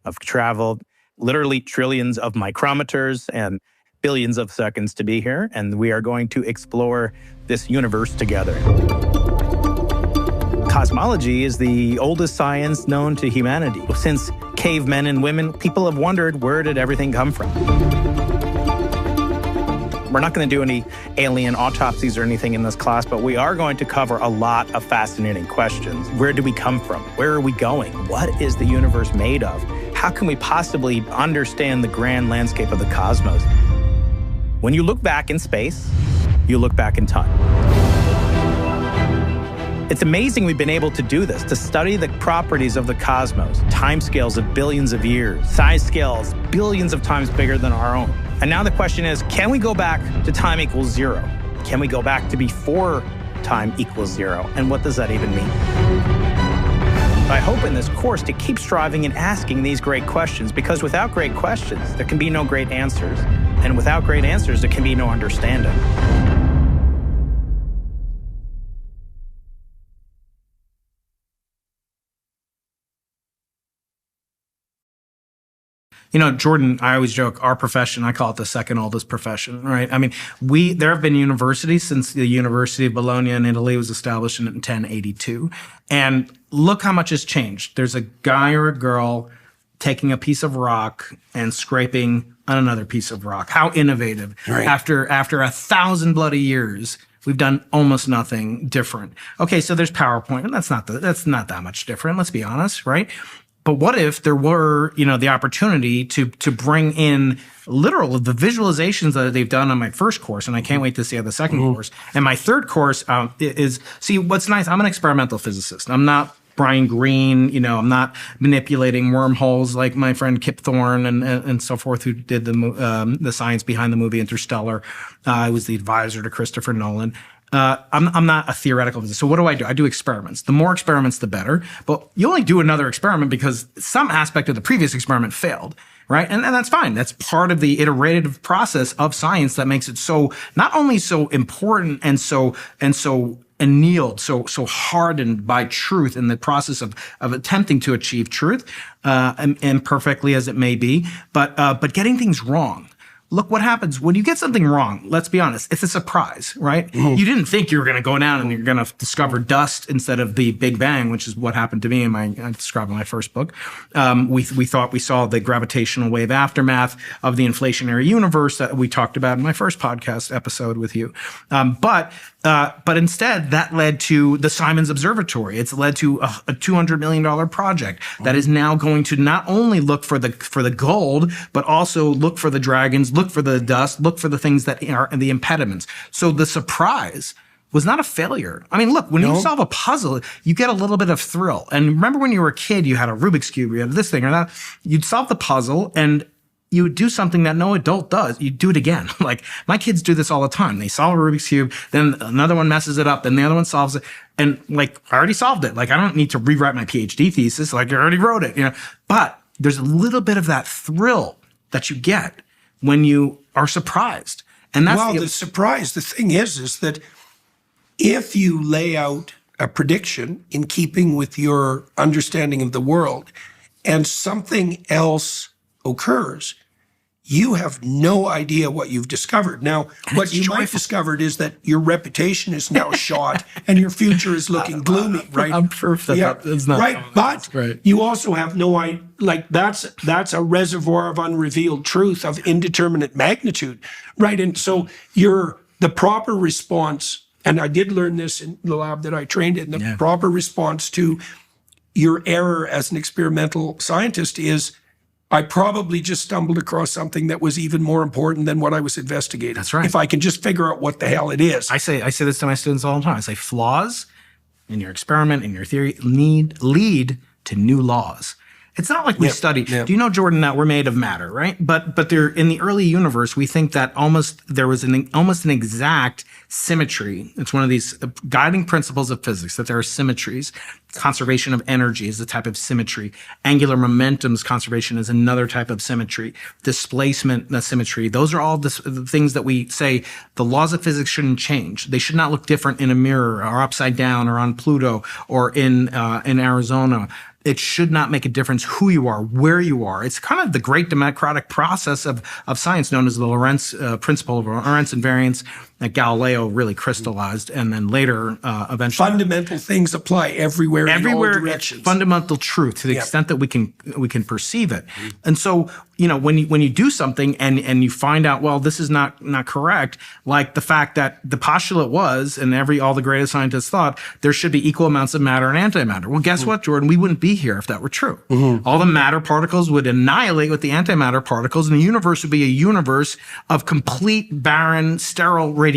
I've traveled literally trillions of micrometers and billions of seconds to be here, and we are going to explore this universe together. Cosmology is the oldest science known to humanity. Since cavemen and women, people have wondered, where did everything come from? We're not going to do any alien autopsies or anything in this class, but we are going to cover a lot of fascinating questions. Where do we come from? Where are we going? What is the universe made of? How can we possibly understand the grand landscape of the cosmos? When you look back in space, you look back in time. It's amazing we've been able to do this, to study the properties of the cosmos, timescales of billions of years, size scales billions of times bigger than our own. And now the question is, can we go back to time equals zero? Can we go back to before time equals zero? And what does that even mean? I hope in this course to keep striving and asking these great questions, because without great questions, there can be no great answers. And without great answers, there can be no understanding. Jordan, I always joke, our profession, I call it the second oldest profession, right? I mean, there have been universities since the University of Bologna in Italy was established in 1082. And look how much has changed. There's a guy or a girl taking a piece of rock and scraping on another piece of rock. How innovative. Right. After 1,000 bloody years, we've done almost nothing different. Okay, so there's PowerPoint, and that's not that much different, let's be honest, right? But what if there were, the opportunity to bring in literal the visualizations that they've done on my first course, and I can't wait to see the second course. And my third course is what's nice. I'm an experimental physicist. I'm not Brian Greene. I'm not manipulating wormholes like my friend Kip Thorne and so forth, who did the science behind the movie Interstellar. I was the advisor to Christopher Nolan. I'm not a theoretical physicist. So what do? I do experiments. The more experiments, the better. But you only do another experiment because some aspect of the previous experiment failed, right? And that's fine. That's part of the iterative process of science that makes it so not only so important and so annealed, so hardened by truth in the process of attempting to achieve truth, imperfectly as it may be, but getting things wrong. Look what happens when you get something wrong. Let's be honest. It's a surprise, right? Mm-hmm. You didn't think you were going to go down and you're going to discover dust instead of the Big Bang, which is what happened to me I described in my first book. We thought we saw the gravitational wave aftermath of the inflationary universe that we talked about in my first podcast episode with you. But instead, that led to the Simons Observatory. It's led to a $200 million project that is now going to not only look for the gold, but also look for the dragons, look for the dust, look for the things that are the impediments. So the surprise was not a failure. I mean, look, when you solve a puzzle, you get a little bit of thrill. And remember when you were a kid, you had a Rubik's Cube, you had this thing or that. You'd solve the puzzle and you would do something that no adult does. You do it again. Like my kids do this all the time. They solve a Rubik's Cube, then another one messes it up, then the other one solves it. And like, I already solved it. Like I don't need to rewrite my PhD thesis. Like I already wrote it, but there's a little bit of that thrill that you get when you are surprised. And that's the surprise. The thing is that if you lay out a prediction in keeping with your understanding of the world and something else occurs, you have no idea what you've discovered. Now, what you might have discovered is that your reputation is now shot and your future is looking gloomy, right? I'm proof that is not right. But you also have no idea, like that's a reservoir of unrevealed truth of indeterminate magnitude, right? And so the proper response, and I did learn this in the lab that I trained in, the proper response to your error as an experimental scientist is, I probably just stumbled across something that was even more important than what I was investigating. That's right. If I can just figure out what the hell it is. I say this to my students all the time. I say flaws in your experiment, in your theory, lead to new laws. It's not like we study. Do you know, Jordan, that we're made of matter, right? But there, in the early universe, we think that there was almost an exact symmetry. It's one of these guiding principles of physics, that there are symmetries. Conservation of energy is a type of symmetry. Angular momentum's conservation is another type of symmetry. Displacement, symmetry. Those are all the things that we say the laws of physics shouldn't change. They should not look different in a mirror or upside down or on Pluto or in Arizona. It should not make a difference who you are, where you are. It's kind of the great democratic process of science known as the Lorentz principle of Lorentz invariance that Galileo really crystallized, and then later eventually fundamental things apply everywhere in all directions. Fundamental truth to the extent that we can perceive it. And so when you do something and you find out, well, this is not correct, like the fact that the postulate was, and all the greatest scientists thought, there should be equal amounts of matter and antimatter. Well, guess what, Jordan? We wouldn't be here if that were true. All the matter particles would annihilate with the antimatter particles, and the universe would be a universe of complete, barren, sterile radiation.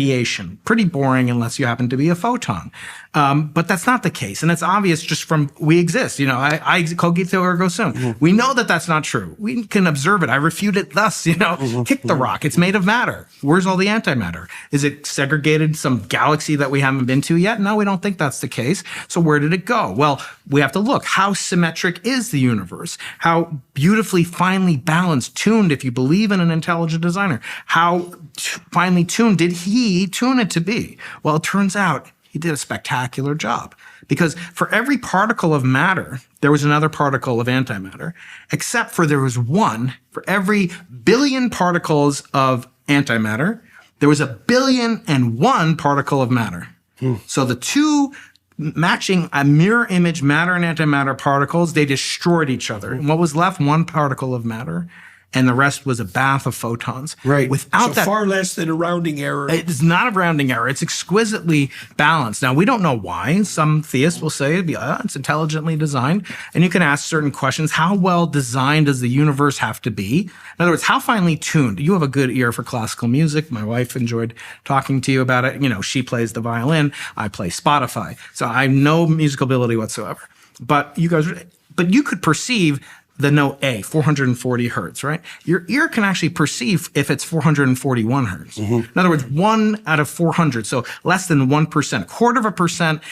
Pretty boring unless you happen to be a photon. But that's not the case. And it's obvious just from we exist. I cogito ergo sum. We know that that's not true. We can observe it. I refute it thus, kick the rock. It's made of matter. Where's all the antimatter? Is it segregated some galaxy that we haven't been to yet? No, we don't think that's the case. So where did it go? Well, we have to look. How symmetric is the universe? How beautifully, finely balanced, tuned, if you believe in an intelligent designer, how finely tuned did he tune it to be? Well, it turns out he did a spectacular job, because for every particle of matter, there was another particle of antimatter, except for there was one. For every billion particles of antimatter, there was 1,000,000,001 particle of matter. So the two matching a mirror image matter and antimatter particles, they destroyed each other. And what was left? One particle of matter. And the rest was a bath of photons. Right. Without that, far less than a rounding error. It's not a rounding error. It's exquisitely balanced. Now, we don't know why. Some theists will say it's intelligently designed. And you can ask certain questions. How well designed does the universe have to be? In other words, how finely tuned? You have a good ear for classical music. My wife enjoyed talking to you about it. She plays the violin. I play Spotify. So I have no musical ability whatsoever. But you could perceive the note A, 440 hertz, right? Your ear can actually perceive if it's 441 hertz. In other words, 1 out of 400, so less than 1%, quarter of a percent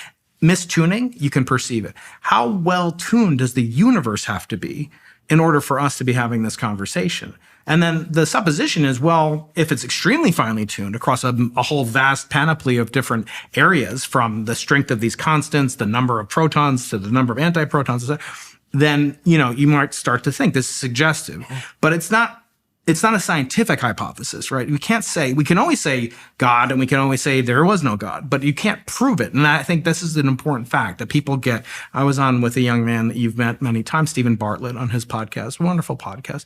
mistuning, you can perceive it. How well tuned does the universe have to be in order for us to be having this conversation? And then the supposition is, well, if it's extremely finely tuned across a whole vast panoply of different areas, from the strength of these constants, the number of protons to the number of antiprotons, etc., then, you might start to think this is suggestive. But it's not a scientific hypothesis, right? We can always say God, and we can always say there was no God, but you can't prove it. And I think this is an important fact that people get. I was on with a young man that you've met many times, Stephen Bartlett, on his podcast, wonderful podcast.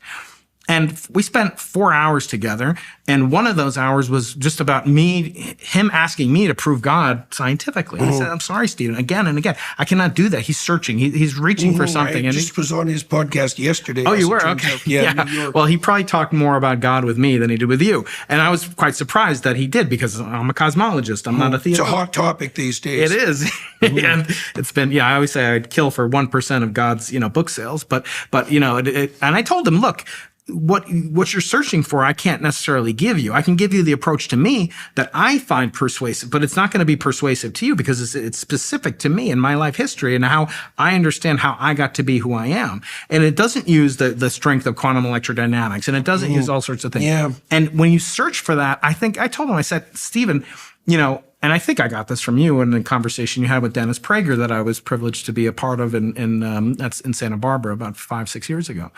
And we spent 4 hours together. And one of those hours was just about him asking me to prove God scientifically. I said, I'm sorry, Stephen, again and again. I cannot do that. He's searching. He's reaching for something. I just was on his podcast yesterday. Oh, you were? Okay. Yeah. New York. Well, he probably talked more about God with me than he did with you. And I was quite surprised that he did, because I'm a cosmologist. I'm not a theologian. It's a hot topic these days. It is. And it's been, I always say I'd kill for 1% of God's, book sales. But and I told him, look, what you're searching for, I can't necessarily give you. I can give you the approach to me that I find persuasive, but it's not going to be persuasive to you, because it's specific to me and my life history and how I understand how I got to be who I am. And it doesn't use the strength of quantum electrodynamics, and it doesn't use all sorts of things. Yeah. And when you search for that, I told him, I said, Stephen, and I think I got this from you in the conversation you had with Dennis Prager that I was privileged to be a part of that's in Santa Barbara about 5-6 years ago.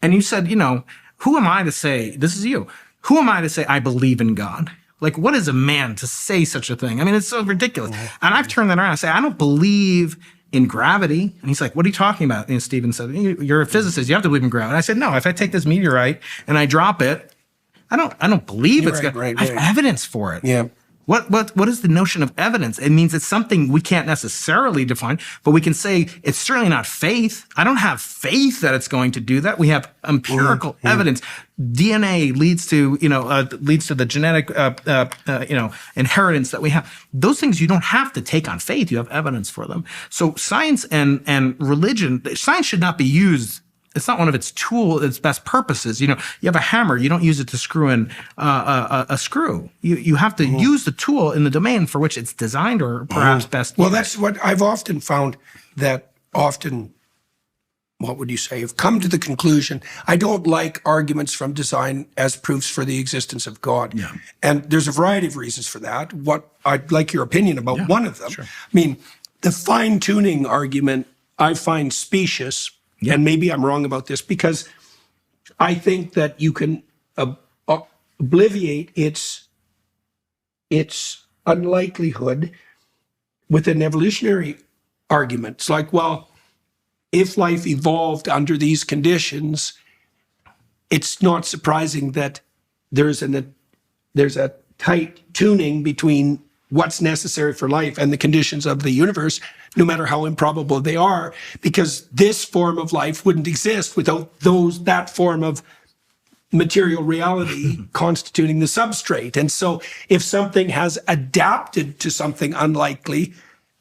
And you said, who am I to say, this is you, who am I to say I believe in God? Like, what is a man to say such a thing? I mean, it's so ridiculous. And I've turned that around. I say, I don't believe in gravity. And he's like, what are you talking about? And Stephen said, you're a physicist. You have to believe in gravity. I said, no, if I take this meteorite and I drop it, I don't believe it's going to, I have evidence for it. Yeah. What is the notion of evidence? It means it's something we can't necessarily define, but we can say it's certainly not faith. I don't have faith that it's going to do that. We have empirical evidence. DNA leads to the genetic inheritance that we have. Those things you don't have to take on faith. You have evidence for them. So science and religion, science should not be used. It's not one of its best purposes. You have a hammer. You don't use it to screw in a screw. You have to use the tool in the domain for which it's designed, or perhaps best. Well, that's what I've often found, that often, what would you say, have come to the conclusion, I don't like arguments from design as proofs for the existence of God. Yeah. And there's a variety of reasons for that. What I'd like your opinion about one of them. Sure. I mean, the fine-tuning argument I find specious. Yeah. And maybe I'm wrong about this, because I think that you can obviate its unlikelihood with an evolutionary argument. It's like, well, if life evolved under these conditions, it's not surprising that there's a tight tuning between what's necessary for life and the conditions of the universe, no matter how improbable they are, because this form of life wouldn't exist without that form of material reality constituting the substrate. And so if something has adapted to something unlikely,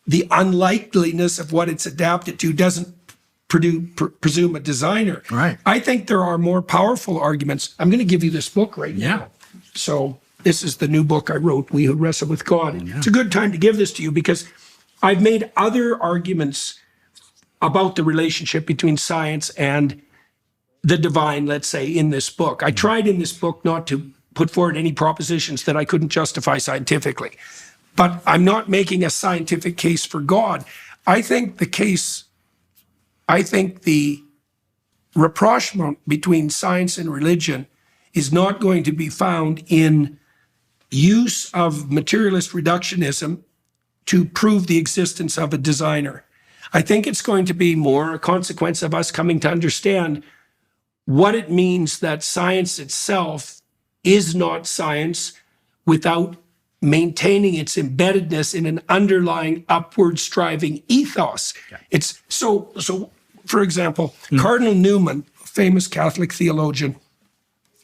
the unlikeliness of what it's adapted to doesn't presume a designer. Right. I think there are more powerful arguments. I'm going to give you this book right now. Yeah. So this is the new book I wrote, We Who Wrestle with God. Yeah. It's a good time to give this to you, because I've made other arguments about the relationship between science and the divine, let's say, in this book. I tried in this book not to put forward any propositions that I couldn't justify scientifically. But I'm not making a scientific case for God. I think the rapprochement between science and religion is not going to be found in use of materialist reductionism to prove the existence of a designer. I think it's going to be more a consequence of us coming to understand what it means that science itself is not science without maintaining its embeddedness in an underlying upward striving ethos. Yeah. It's so for example, Cardinal Newman, famous Catholic theologian,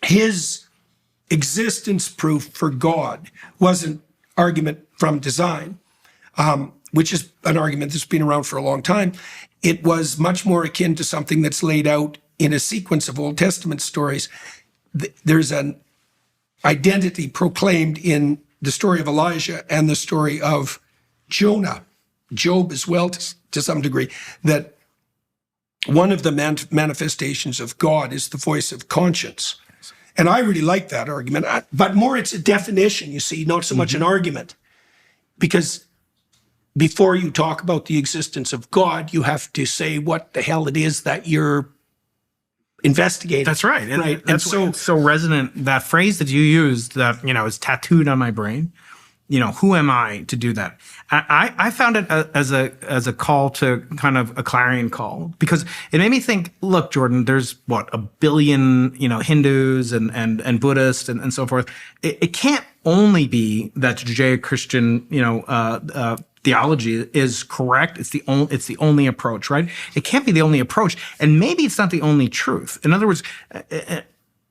his existence proof for God was an argument from design, which is an argument that's been around for a long time. It was much more akin to something that's laid out in a sequence of Old Testament stories. There's an identity proclaimed in the story of Elijah and the story of Jonah, Job as well, to some degree, that one of the manifestations of God is the voice of conscience. And I really like that argument, but more it's a definition, you see, not so much an argument. Because before you talk about the existence of God, you have to say what the hell it is that you're investigating. That's right. And that's so resonant, that phrase that you used that, is tattooed on my brain, who am I to do that? I found it as a call to kind of a clarion call, because it made me think, look, Jordan, there's what, 1 billion, Hindus and Buddhists and so forth. It can't only be that Judeo-Christian, theology is correct. It's the only approach, right? It can't be the only approach. And maybe it's not the only truth. In other words,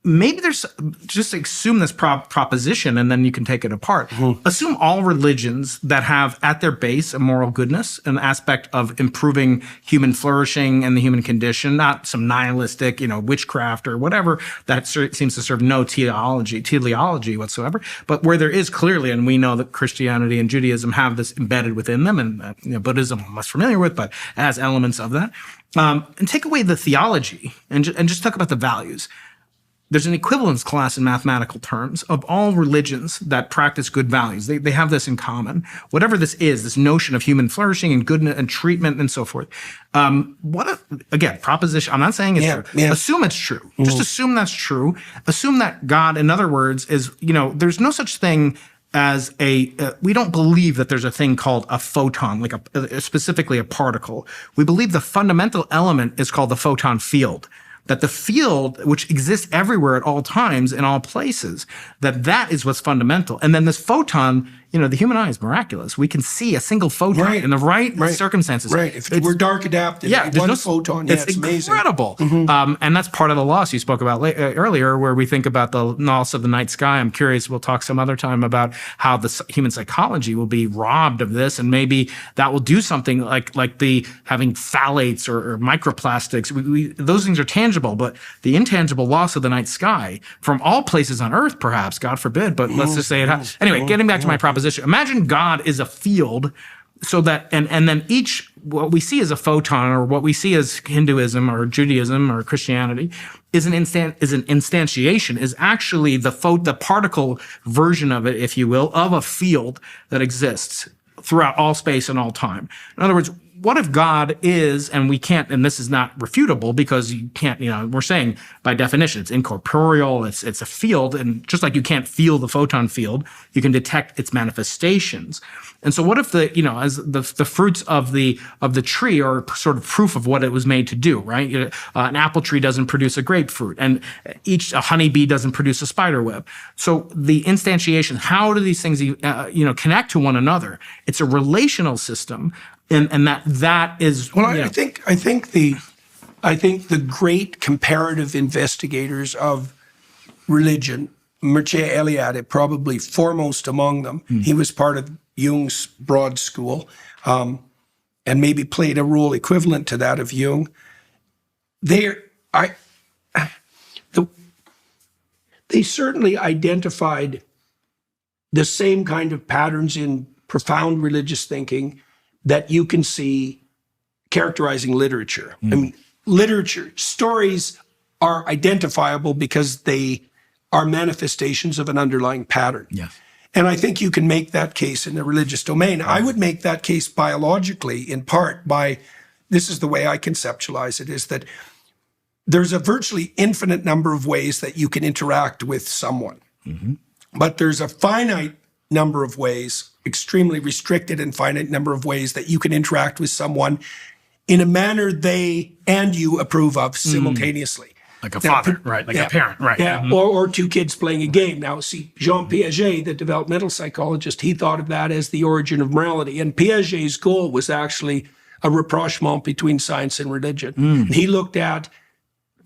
maybe there's just assume this proposition, and then you can take it apart. Assume all religions that have at their base a moral goodness, an aspect of improving human flourishing and the human condition, not some nihilistic, witchcraft or whatever that seems to serve no teleology whatsoever. But where there is clearly, and we know that Christianity and Judaism have this embedded within them, and Buddhism I'm less familiar with, but has elements of that. And take away the theology and just talk about the values. There's an equivalence class in mathematical terms of all religions that practice good values. They have this in common. Whatever this is, this notion of human flourishing and goodness and treatment and so forth. Again, proposition. I'm not saying it's true. Yeah. Assume it's true. Just assume that's true. Assume that God, in other words, is, there's no such thing as we don't believe that there's a thing called a photon, like specifically a particle. We believe the fundamental element is called the photon field. That the field, which exists everywhere at all times in all places, that is what's fundamental. And then this photon, the human eye is miraculous. We can see a single photon in the right circumstances. Right. If we're dark adapted, one photon, it's incredible. Amazing. And that's part of the loss you spoke about earlier, where we think about the loss of the night sky. I'm curious, we'll talk some other time about how the human psychology will be robbed of this, and maybe that will do something like the having phthalates or microplastics. Those things are tangible, but the intangible loss of the night sky from all places on Earth, perhaps, God forbid, but let's just say it happens. Anyway, getting back to my proposition. Imagine God is a field, so that and then what we see as a photon, or what we see as Hinduism or Judaism or Christianity is an instantiation, is actually the particle version of it, if you will, of a field that exists throughout all space and all time. In other words, what if God is, and we can't, and this is not refutable because you can't, we're saying by definition, it's incorporeal, it's a field, and just like you can't feel the photon field, you can detect its manifestations. And so what if as the fruits of the tree are sort of proof of what it was made to do, right? An apple tree doesn't produce a grapefruit, and a honeybee doesn't produce a spider web. So the instantiation, how do these things, connect to one another? It's a relational system. And that is I think the great comparative investigators of religion, Mircea Eliade, probably foremost among them. He was part of Jung's broad school, and maybe played a role equivalent to that of Jung. They certainly identified the same kind of patterns in profound religious thinking that you can see characterizing literature. I mean, literature, stories are identifiable because they are manifestations of an underlying pattern. Yeah. And I think you can make that case in the religious domain. I would make that case biologically, in part by, this is the way I conceptualize it, is that there's a virtually infinite number of ways that you can interact with someone. But there's a finite number of ways, extremely restricted and finite number of ways that you can interact with someone in a manner they and you approve of simultaneously. Like a father, right? Like a parent, right? Yeah, or two kids playing a game. Now, see, Jean Piaget, the developmental psychologist, he thought of that as the origin of morality. And Piaget's goal was actually a rapprochement between science and religion. And he looked at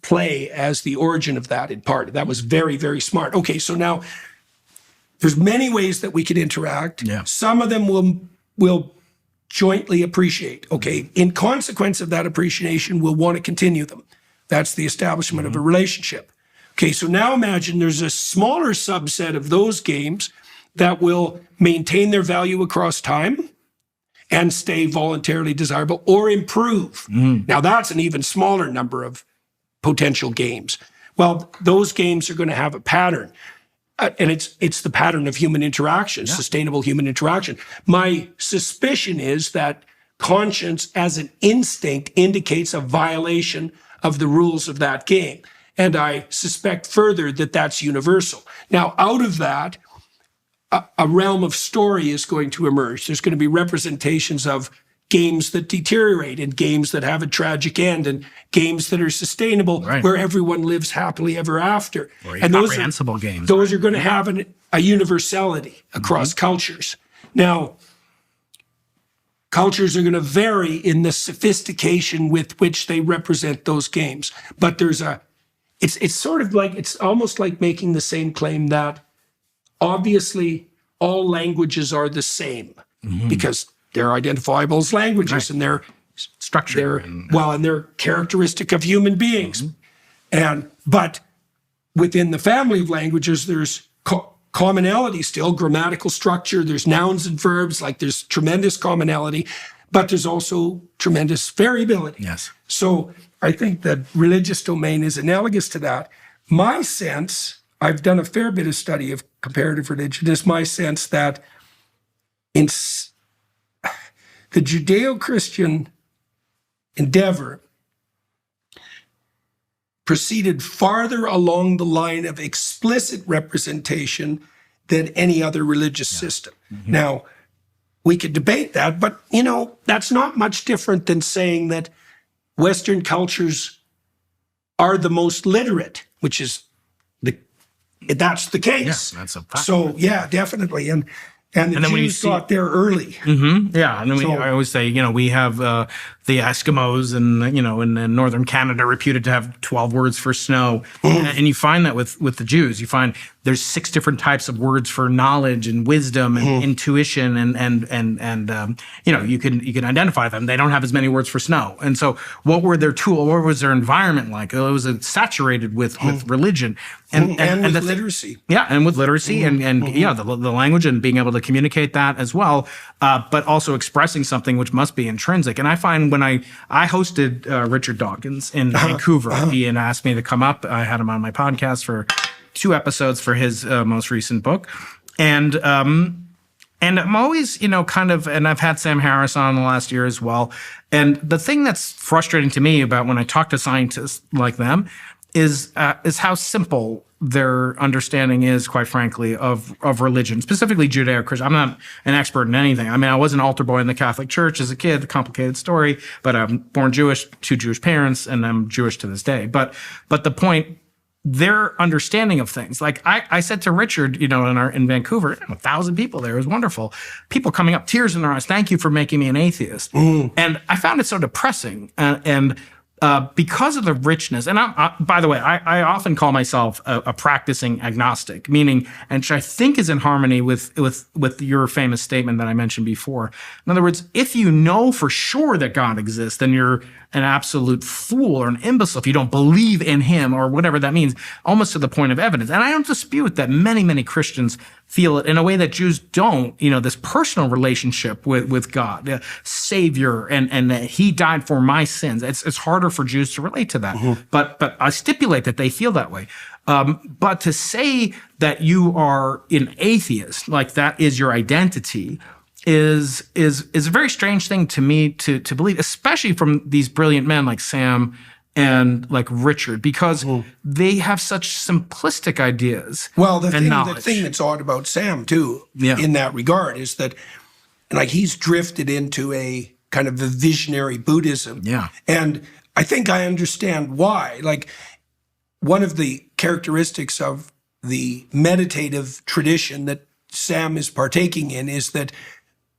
play as the origin of that in part. That was very, very smart. Okay, so now there's many ways that we can interact. Yeah. Some of them will jointly appreciate. Okay, in consequence of that appreciation, we'll want to continue them. That's the establishment of a relationship. Okay, so now imagine there's a smaller subset of those games that will maintain their value across time and stay voluntarily desirable or improve. Now that's an even smaller number of potential games. Well, those games are going to have a pattern. And it's the pattern of human interaction, sustainable human interaction. My suspicion is that conscience as an instinct indicates a violation of the rules of that game. And I suspect further that that's universal. Now, out of that, a realm of story is going to emerge. There's going to be representations of games that deteriorate and games that have a tragic end and games that are sustainable, where everyone lives happily ever after. And those comprehensible games. Those are going to have a universality across cultures. Now, cultures are going to vary in the sophistication with which they represent those games. But there's it's sort of like, it's almost like making the same claim that obviously all languages are the same because they're identifiable as languages and they're structured. And they're characteristic of human beings. But within the family of languages, there's commonality still, grammatical structure, there's nouns and verbs, like there's tremendous commonality, but there's also tremendous variability. Yes. So I think that religious domain is analogous to that. My sense, I've done a fair bit of study of comparative religion, is my sense that in the Judeo-Christian endeavor proceeded farther along the line of explicit representation than any other religious system. Now, we could debate that, but, that's not much different than saying that Western cultures are the most literate, which is that's the case. Yeah, that's a fact. So, yeah, definitely. And the Jews got there early. Yeah, and then I always say, we have the Eskimos and, in northern Canada reputed to have 12 words for snow. And you find that with the Jews. You find there's 6 different types of words for knowledge and wisdom and intuition and you can identify them. They don't have as many words for snow. And so what were their tool? What was their environment like? It was saturated with religion. And with literacy. Yeah, and with literacy and the language and being able to communicate that as well, but also expressing something which must be intrinsic. And I find when I hosted Richard Dawkins in Vancouver, he had asked me to come up. I had him on my podcast for 2 episodes for his most recent book. And I'm always, and I've had Sam Harris on the last year as well. And the thing that's frustrating to me about when I talk to scientists like them is how simple their understanding is, quite frankly, of religion, specifically Judeo-Christian. I'm not an expert in anything. I mean, I was an altar boy in the Catholic Church as a kid, a complicated story, but I'm born Jewish, 2 Jewish parents, and I'm Jewish to this day. But the point, their understanding of things, like I said to Richard, in Vancouver, 1,000 people there, it was wonderful. People coming up, tears in their eyes, thank you for making me an atheist. And I found it so depressing. Because of the richness, and by the way, I often call myself a practicing agnostic, meaning, and which I think is in harmony with your famous statement that I mentioned before. In other words, if you know for sure that God exists, then you're an absolute fool or an imbecile if you don't believe in him or whatever that means, almost to the point of evidence. And I don't dispute that many, many Christians feel it in a way that Jews don't, this personal relationship with God, the Savior, and that he died for my sins. It's harder for Jews to relate to that. But I stipulate that they feel that way. But to say that you are an atheist, like that is your identity, is a very strange thing to me to believe, especially from these brilliant men like Sam and like Richard, because they have such simplistic ideas. Well, the thing that's odd about Sam too, in that regard, is that he's drifted into a kind of a visionary Buddhism. Yeah. And I think I understand why. Like, one of the characteristics of the meditative tradition that Sam is partaking in is that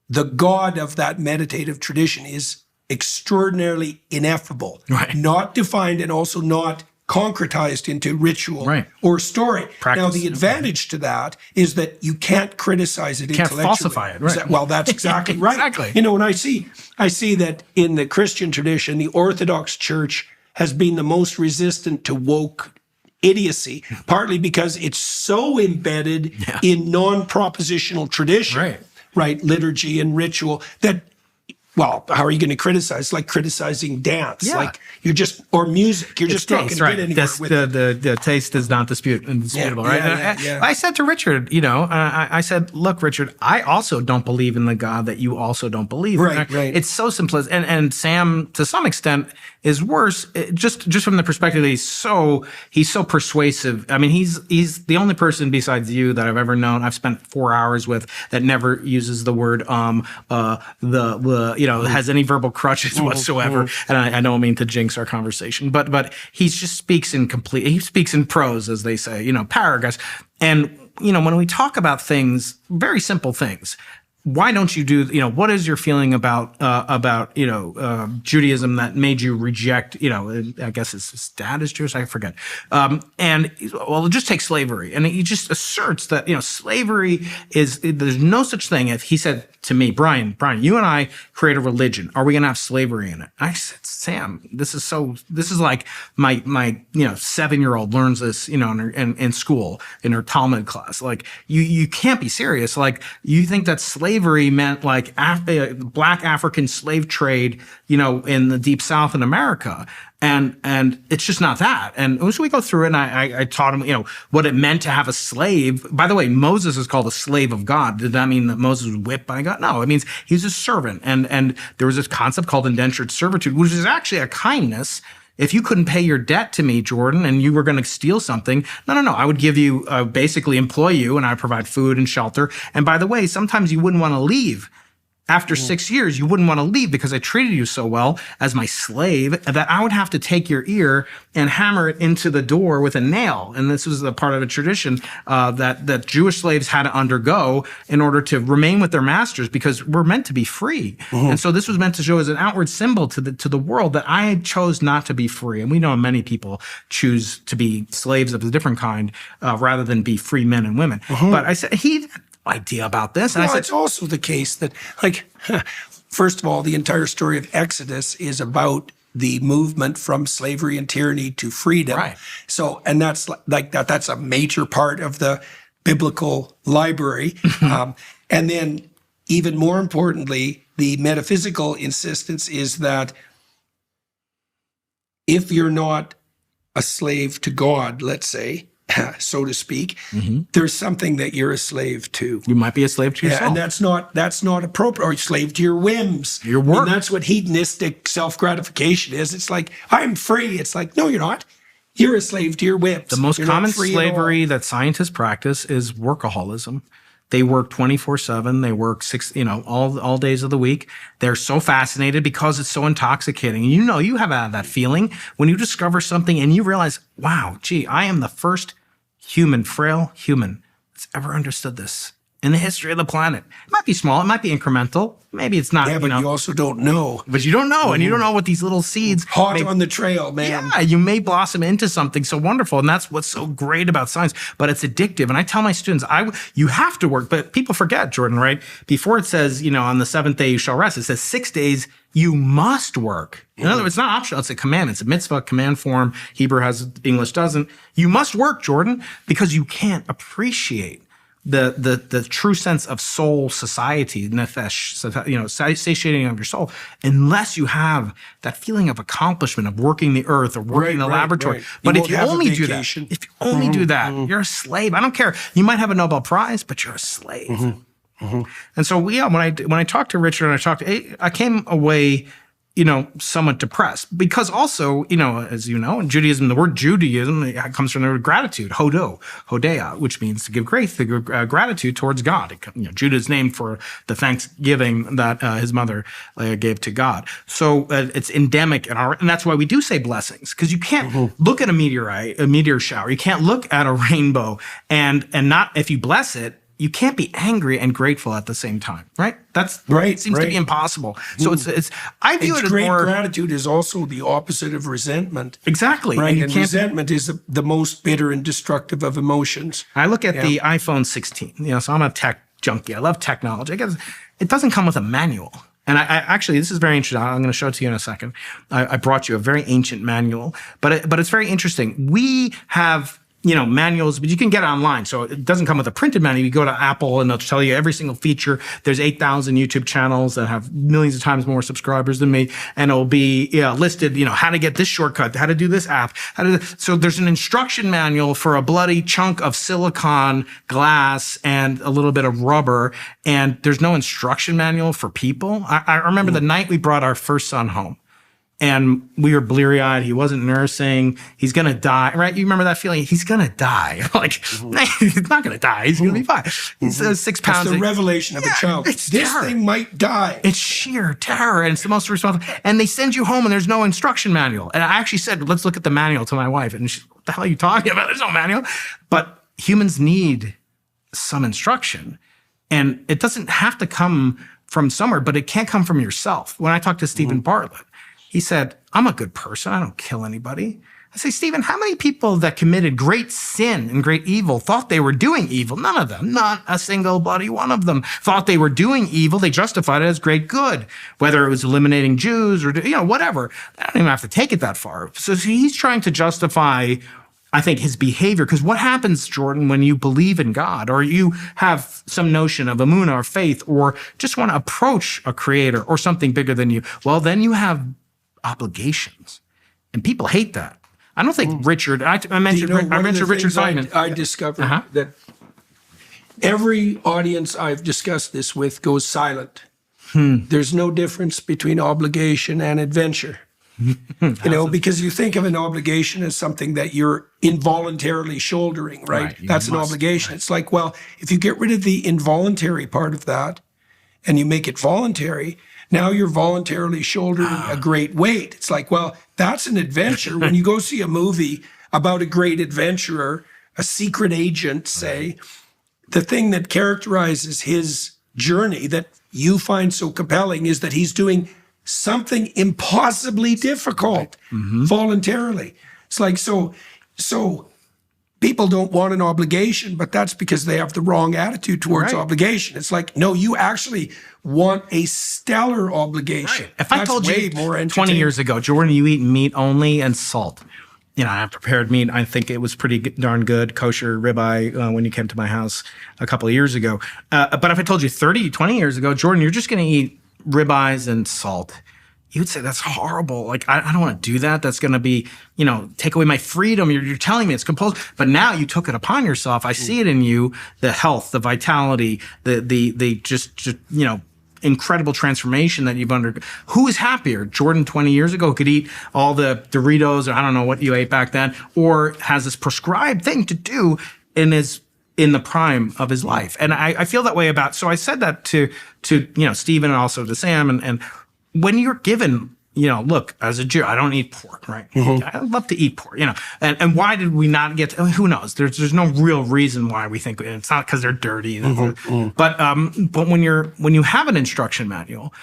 the God of that meditative tradition is extraordinarily ineffable, not defined and also not concretized into ritual or story. Now, the advantage to that is that you can't criticize it intellectually. Can't falsify it, Well, that's exactly right. Exactly. And I see that in the Christian tradition, the Orthodox Church has been the most resistant to woke idiocy, partly because it's so embedded in non-propositional tradition, liturgy and ritual, that well, how are you going to criticize? It's like criticizing dance. Yeah. Like or music. You're just not going to right. get anywhere with it. The taste is not indisputable, right? Yeah. I said to Richard, I said, look, Richard, I also don't believe in the God that you also don't believe in. Right. It's so simplistic. And Sam, to some extent, is worse, just from the perspective that he's so persuasive. I mean, he's the only person besides you that I've ever known, I've spent 4 hours with, that never uses the word has any verbal crutches whatsoever. And I don't mean to jinx our conversation, but he just speaks in prose, as they say, paragraphs. And when we talk about things, very simple things, why don't you do, what is your feeling about Judaism that made you reject, I guess his dad is Jewish, I forget. Just take slavery. And he just asserts that, slavery there's no such thing. If he said to me, Brian, you and I create a religion. Are we going to have slavery in it? I said, Sam, this is like my 7-year-old learns this, in school, in her Talmud class. Like, you can't be serious. Like, you think that slavery meant like black African slave trade, in the deep South in America. And it's just not that. And as we go through it, and I taught him, what it meant to have a slave. By the way, Moses is called a slave of God. Did that mean that Moses was whipped by God? No, it means he was a servant. And there was this concept called indentured servitude, which is actually a kindness. If you couldn't pay your debt to me, Jordan, and you were going to steal something, no, I would give you, basically employ you, and I'd provide food and shelter. And by the way, sometimes you wouldn't want to leave. After 6 years, you wouldn't want to leave because I treated you so well as my slave that I would have to take your ear and hammer it into the door with a nail. And this was a part of a tradition that Jewish slaves had to undergo in order to remain with their masters, because we're meant to be free. And so this was meant to show as an outward symbol to the world that I chose not to be free. And we know many people choose to be slaves of a different kind rather than be free men and women. But I said, he idea about this. And I said, it's also the case that, first of all, the entire story of Exodus is about the movement from slavery and tyranny to freedom. Right. So, and that's that's a major part of the biblical library. And then, even more importantly, the metaphysical insistence is that if you're not a slave to God, let's say, so to speak, there's something that you're a slave to. You might be a slave to yourself. And that's not appropriate. Or a slave to your whims. Your work. And that's what hedonistic self-gratification is. It's like, I'm free. It's like, no, you're not. You're a slave to your whims. The most common slavery that scientists practice is workaholism. They work 24/7. They work all days of the week. They're so fascinated because it's so intoxicating. You have that feeling when you discover something and you realize, wow, gee, I am the first frail human that's ever understood this in the history of the planet. It might be small. It might be incremental. Maybe it's not. Yeah, but you also don't know. But you don't know, and you don't know what these little seeds. Hot on the trail, man. Yeah, you may blossom into something so wonderful, and that's what's so great about science. But it's addictive, and I tell my students, you have to work. But people forget, Jordan, right? Before it says, on the 7th day you shall rest, it says 6 days you must work. In other words, it's not optional. It's a commandment. It's a mitzvah, command form. Hebrew has, English doesn't. You must work, Jordan, because you can't appreciate the true sense of soul society, nefesh, satiating of your soul, unless you have that feeling of accomplishment of working the earth or working in the laboratory. Right. But if you only do that, you're a slave. I don't care. You might have a Nobel Prize, but you're a slave. And so, when I talked to Richard and I came away, somewhat depressed, because also, as you know, in Judaism, the word Judaism it comes from the word gratitude, hodea, which means to give grace, to give gratitude towards God. Judah's named for the thanksgiving that his mother gave to God. So it's endemic and that's why we do say blessings, because you can't look at a meteor shower. You can't look at a rainbow and not, if you bless it, you can't be angry and grateful at the same time, right? That's right. It seems to be impossible. So I view it as great more. Gratitude is also the opposite of resentment. Exactly. Right. And resentment is the most bitter and destructive of emotions. I look at the iPhone 16. So I'm a tech junkie. I love technology. I guess it doesn't come with a manual. And I actually, this is very interesting. I'm going to show it to you in a second. I brought you a very ancient manual, but it's very interesting. We have manuals, but you can get it online. So it doesn't come with a printed manual. You go to Apple and they'll tell you every single feature. There's 8,000 YouTube channels that have millions of times more subscribers than me. And it'll be listed, how to get this shortcut, how to do this app. So there's an instruction manual for a bloody chunk of silicon glass and a little bit of rubber. And there's no instruction manual for people. I remember the night we brought our first son home. And we were bleary-eyed. He wasn't nursing. He's going to die, right? You remember that feeling? He's going to die. He's not going to die. He's going to be fine. He's 6 pounds. It's the revelation of a child. This thing might die. It's sheer terror, and it's the most responsible. And they send you home, and there's no instruction manual. And I actually said, let's look at the manual to my wife. And she's, what the hell are you talking about? There's no manual. But humans need some instruction. And it doesn't have to come from somewhere, but it can't come from yourself. When I talked to Stephen Bartlett, he said, I'm a good person. I don't kill anybody. I say, Stephen, how many people that committed great sin and great evil thought they were doing evil? None of them. Not a single bloody one of them thought they were doing evil. They justified it as great good, whether it was eliminating Jews or, whatever. I don't even have to take it that far. So he's trying to justify, I think, his behavior. Because what happens, Jordan, when you believe in God or you have some notion of emunah or faith or just want to approach a creator or something bigger than you? Well, then you have obligations. And people hate that. I don't think Richard, I mentioned Richard Feynman. I discovered that every audience I've discussed this with goes silent. There's no difference between obligation and adventure. Because you think of an obligation as something that you're involuntarily shouldering, right? That's an obligation. Right. It's like, well, if you get rid of the involuntary part of that and you make it voluntary, now you're voluntarily shouldering a great weight. It's like, well, that's an adventure. When you go see a movie about a great adventurer, a secret agent, say, the thing that characterizes his journey that you find so compelling is that he's doing something impossibly difficult voluntarily. It's like, so people don't want an obligation, but that's because they have the wrong attitude towards obligation. It's like, no, you actually want a stellar obligation. Right. If I told you 20 years ago, Jordan, you eat meat only and salt. I have prepared meat. I think it was pretty darn good, kosher ribeye when you came to my house a couple of years ago. But if I told you 20 years ago, Jordan, you're just going to eat ribeyes and salt, you would say that's horrible. Like, I don't want to do that. That's going to be, take away my freedom. You're telling me it's compulsory. But now you took it upon yourself. I see it in you, the health, the vitality, the just incredible transformation that you've undergone. Who is happier? Jordan 20 years ago could eat all the Doritos, or I don't know what you ate back then, or has this prescribed thing to do in the prime of his life. And I feel that way about, so I said that to Stephen and also to Sam, and when you're given, look, as a Jew, I don't eat pork, right? I love to eat pork, and why did we not get to, who knows? There's no real reason why we think it's not because they're dirty. But when you have an instruction manual,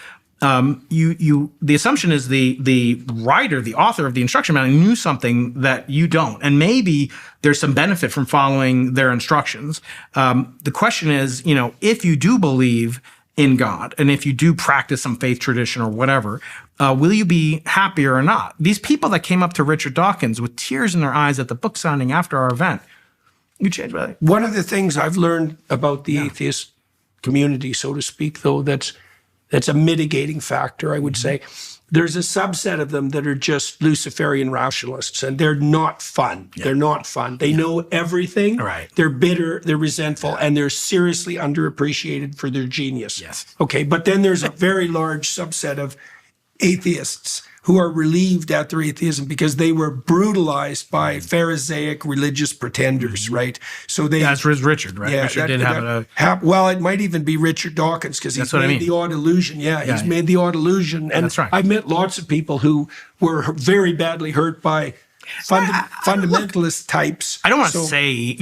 the assumption is the writer, the author of the instruction manual knew something that you don't, and maybe there's some benefit from following their instructions. The question is, if you do believe in God, and if you do practice some faith tradition or whatever, will you be happier or not? These people that came up to Richard Dawkins with tears in their eyes at the book signing after our event, you changed my life. One of the things I've learned about the atheist community, so to speak, though, that's a mitigating factor, I would say. There's a subset of them that are just Luciferian rationalists, and they're not fun. They're not fun. They know everything. Right. They're bitter, they're resentful, and they're seriously underappreciated for their genius. Yes. Okay, but then there's a very large subset of atheists who are relieved at their atheism because they were brutalized by Pharisaic religious pretenders, right? So they... That's Richard, right? Yeah, Richard did have well, it might even be Richard Dawkins because he's made the odd illusion. He's made the odd illusion. And that's right. I've met lots of people who were very badly hurt by fundamentalist types. I don't want to say,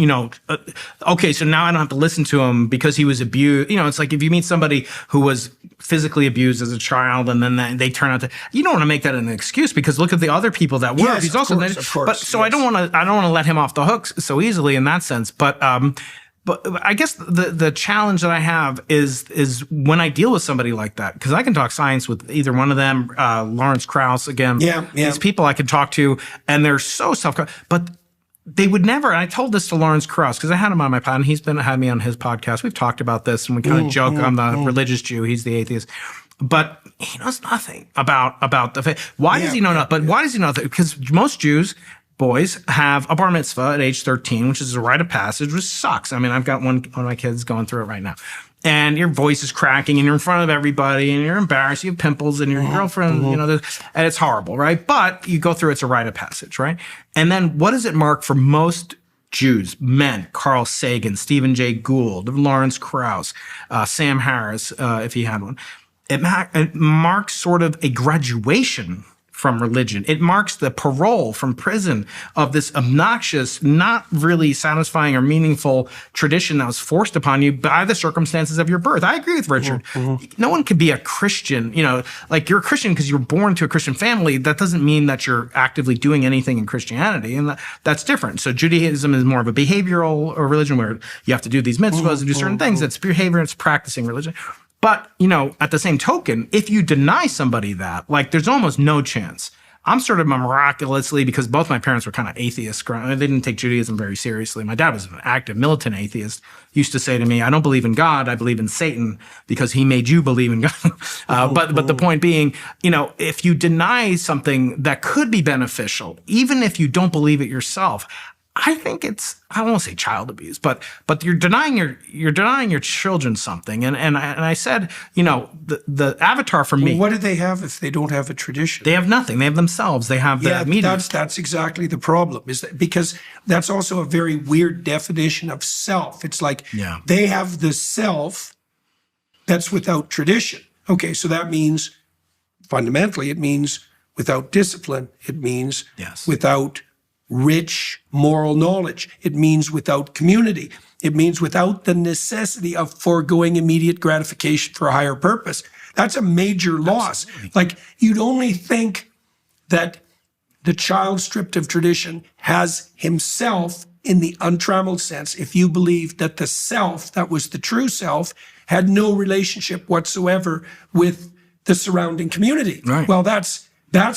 okay, so now I don't have to listen to him because he was abused. It's like if you meet somebody who was physically abused as a child and then they turn out to, you don't want to make that an excuse because look at the other people that were. Yes, He's of also, course, of course, but so yes. I don't want to let him off the hook so easily in that sense. But I guess the challenge that I have is when I deal with somebody like that, because I can talk science with either one of them, Lawrence Krauss again. Yeah. These people I can talk to, and they're so but they would never, and I told this to Lawrence Krauss, because I had him on my pod, and he's had me on his podcast. We've talked about this, and we kind of joke, I'm the religious Jew, he's the atheist. But he knows nothing about the faith. Why does he know that? But why does he know that? Because most Jews, boys, have a bar mitzvah at age 13, which is a rite of passage, which sucks. I mean, I've got one of my kids going through it right now. And your voice is cracking, and you're in front of everybody, and you're embarrassed. You have pimples, and your girlfriend, and it's horrible, right? But you go through, it's a rite of passage, right? And then what does it mark for most Jews, men? Carl Sagan, Stephen Jay Gould, Lawrence Krauss, Sam Harris, if he had one. It marks sort of a graduation from religion. It marks the parole from prison of this obnoxious, not really satisfying or meaningful tradition that was forced upon you by the circumstances of your birth. I agree with Richard. No one could be a Christian, like you're a Christian because you were born to a Christian family. That doesn't mean that you're actively doing anything in Christianity. And that's different. So Judaism is more of a behavioral religion where you have to do these mitzvahs and do certain things. It's behavior, it's practicing religion. But, at the same token, if you deny somebody that, like, there's almost no chance. I'm sort of miraculously, because both my parents were kind of atheists. They didn't take Judaism very seriously. My dad was an active militant atheist. He used to say to me, I don't believe in God, I believe in Satan because he made you believe in God. But the point being, if you deny something that could be beneficial, even if you don't believe it yourself, I think I won't say child abuse, but you're denying your children something. And I said, the avatar for me. Well, what do they have if they don't have a tradition? They have nothing. They have themselves. They have the media. That's exactly the problem, is that because that's also a very weird definition of self. It's like they have the self that's without tradition. Okay, so that means fundamentally it means without discipline. It means without rich moral knowledge. It means without community. It means without the necessity of foregoing immediate gratification for a higher purpose. That's a major loss. Absolutely. Like, you'd only think that the child stripped of tradition has himself in the untrammeled sense if you believe that the self, that was the true self, had no relationship whatsoever with the surrounding community. Right. Well, that's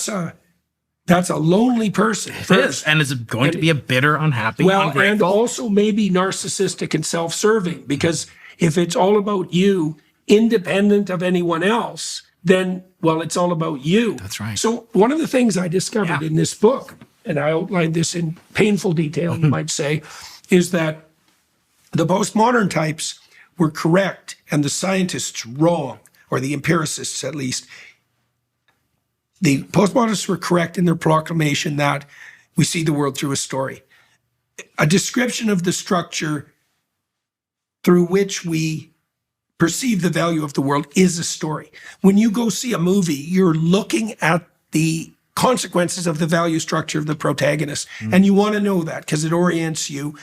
a lonely person. It is, and it's going to be a bitter, unhappy, ungrateful. And also maybe narcissistic and self-serving, because if it's all about you, independent of anyone else, then, it's all about you. That's right. So one of the things I discovered in this book, and I outlined this in painful detail, you might say, is that the postmodern types were correct and the scientists wrong, or the empiricists at least. The postmodernists were correct in their proclamation that we see the world through a story. A description of the structure through which we perceive the value of the world is a story. When you go see a movie, you're looking at the consequences of the value structure of the protagonist. And you want to know that because it orients you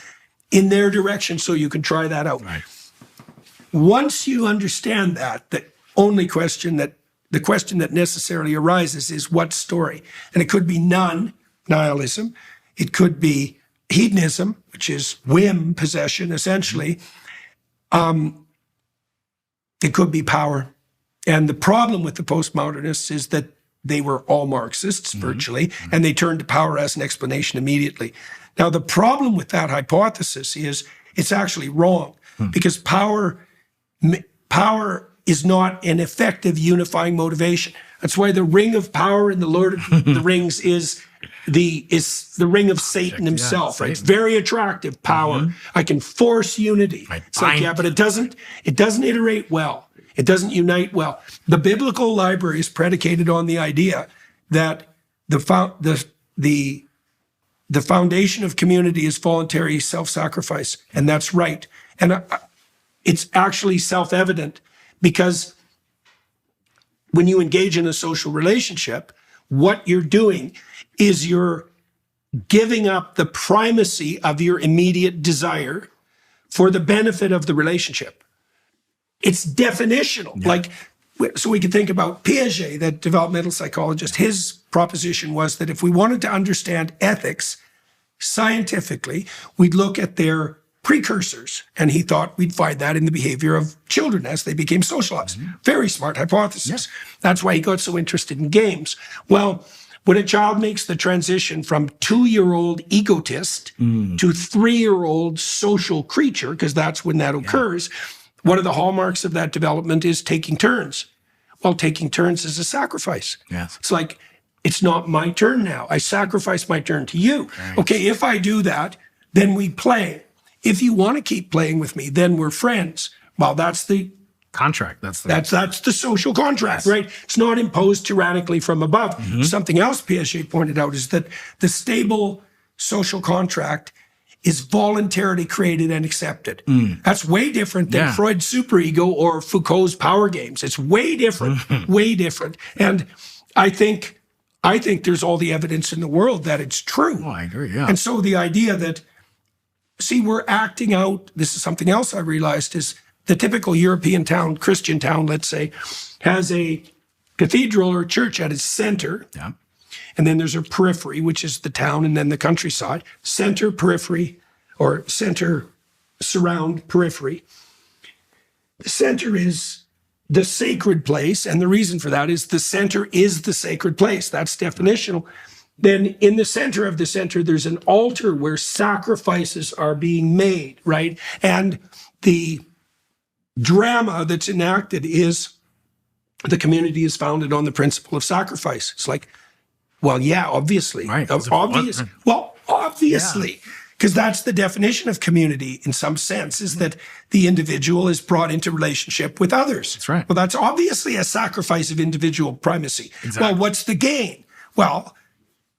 in their direction so you can try that out. Right. Once you understand that, the question that necessarily arises is what story? And it could be nihilism. It could be hedonism, which is whim, possession, essentially. It could be power. And the problem with the postmodernists is that they were all Marxists, virtually, and they turned to power as an explanation immediately. Now, the problem with that hypothesis is it's actually wrong, because power is not an effective unifying motivation. That's why the ring of power in the Lord of the Rings is the ring of Satan himself. Right? It's very attractive power. I can force unity. It's like, but it doesn't iterate well. It doesn't unite well. The biblical library is predicated on the idea that the foundation of community is voluntary self-sacrifice, and that's right. And it's actually self-evident, because when you engage in a social relationship, what you're doing is you're giving up the primacy of your immediate desire for the benefit of the relationship. It's definitional. So we can think about Piaget, the developmental psychologist. His proposition was that if we wanted to understand ethics scientifically, we'd look at their precursors. And he thought we'd find that in the behavior of children as they became socialized. Very smart hypothesis. That's why he got so interested in games. Well, when a child makes the transition from 2-year-old egotist to 3-year-old social creature, because that's when that occurs, one of the hallmarks of that development is taking turns. Well, taking turns is a sacrifice. Yes. It's like, it's not my turn now. I sacrifice my turn to you. Right. Okay, if I do that, then we play. If you want to keep playing with me, then we're friends. Well, that's the contract. That's the social contract, right? It's not imposed tyrannically from above. Something else Piaget pointed out is that the stable social contract is voluntarily created and accepted. That's way different than Freud's superego or Foucault's power games. It's way different, way different. And I think there's all the evidence in the world that it's true. Oh, I agree, yeah. And so the idea that, see, we're acting out, this is something else I realized, is the typical European town, Christian town, let's say, has a cathedral or a church at its center. Yeah. And then there's a periphery, which is the town, and then the countryside. Center, periphery, or center, surround, periphery. The center is the sacred place, and the reason for that is the center is the sacred place. That's definitional. Then in the center of the center, there's an altar where sacrifices are being made, right? And the drama that's enacted is the community is founded on the principle of sacrifice. It's like, well, yeah, obviously. Right. Obviously. Because that's the definition of community in some sense, is that the individual is brought into relationship with others. That's right. Well, that's obviously a sacrifice of individual primacy. Exactly. Well, what's the gain? Well,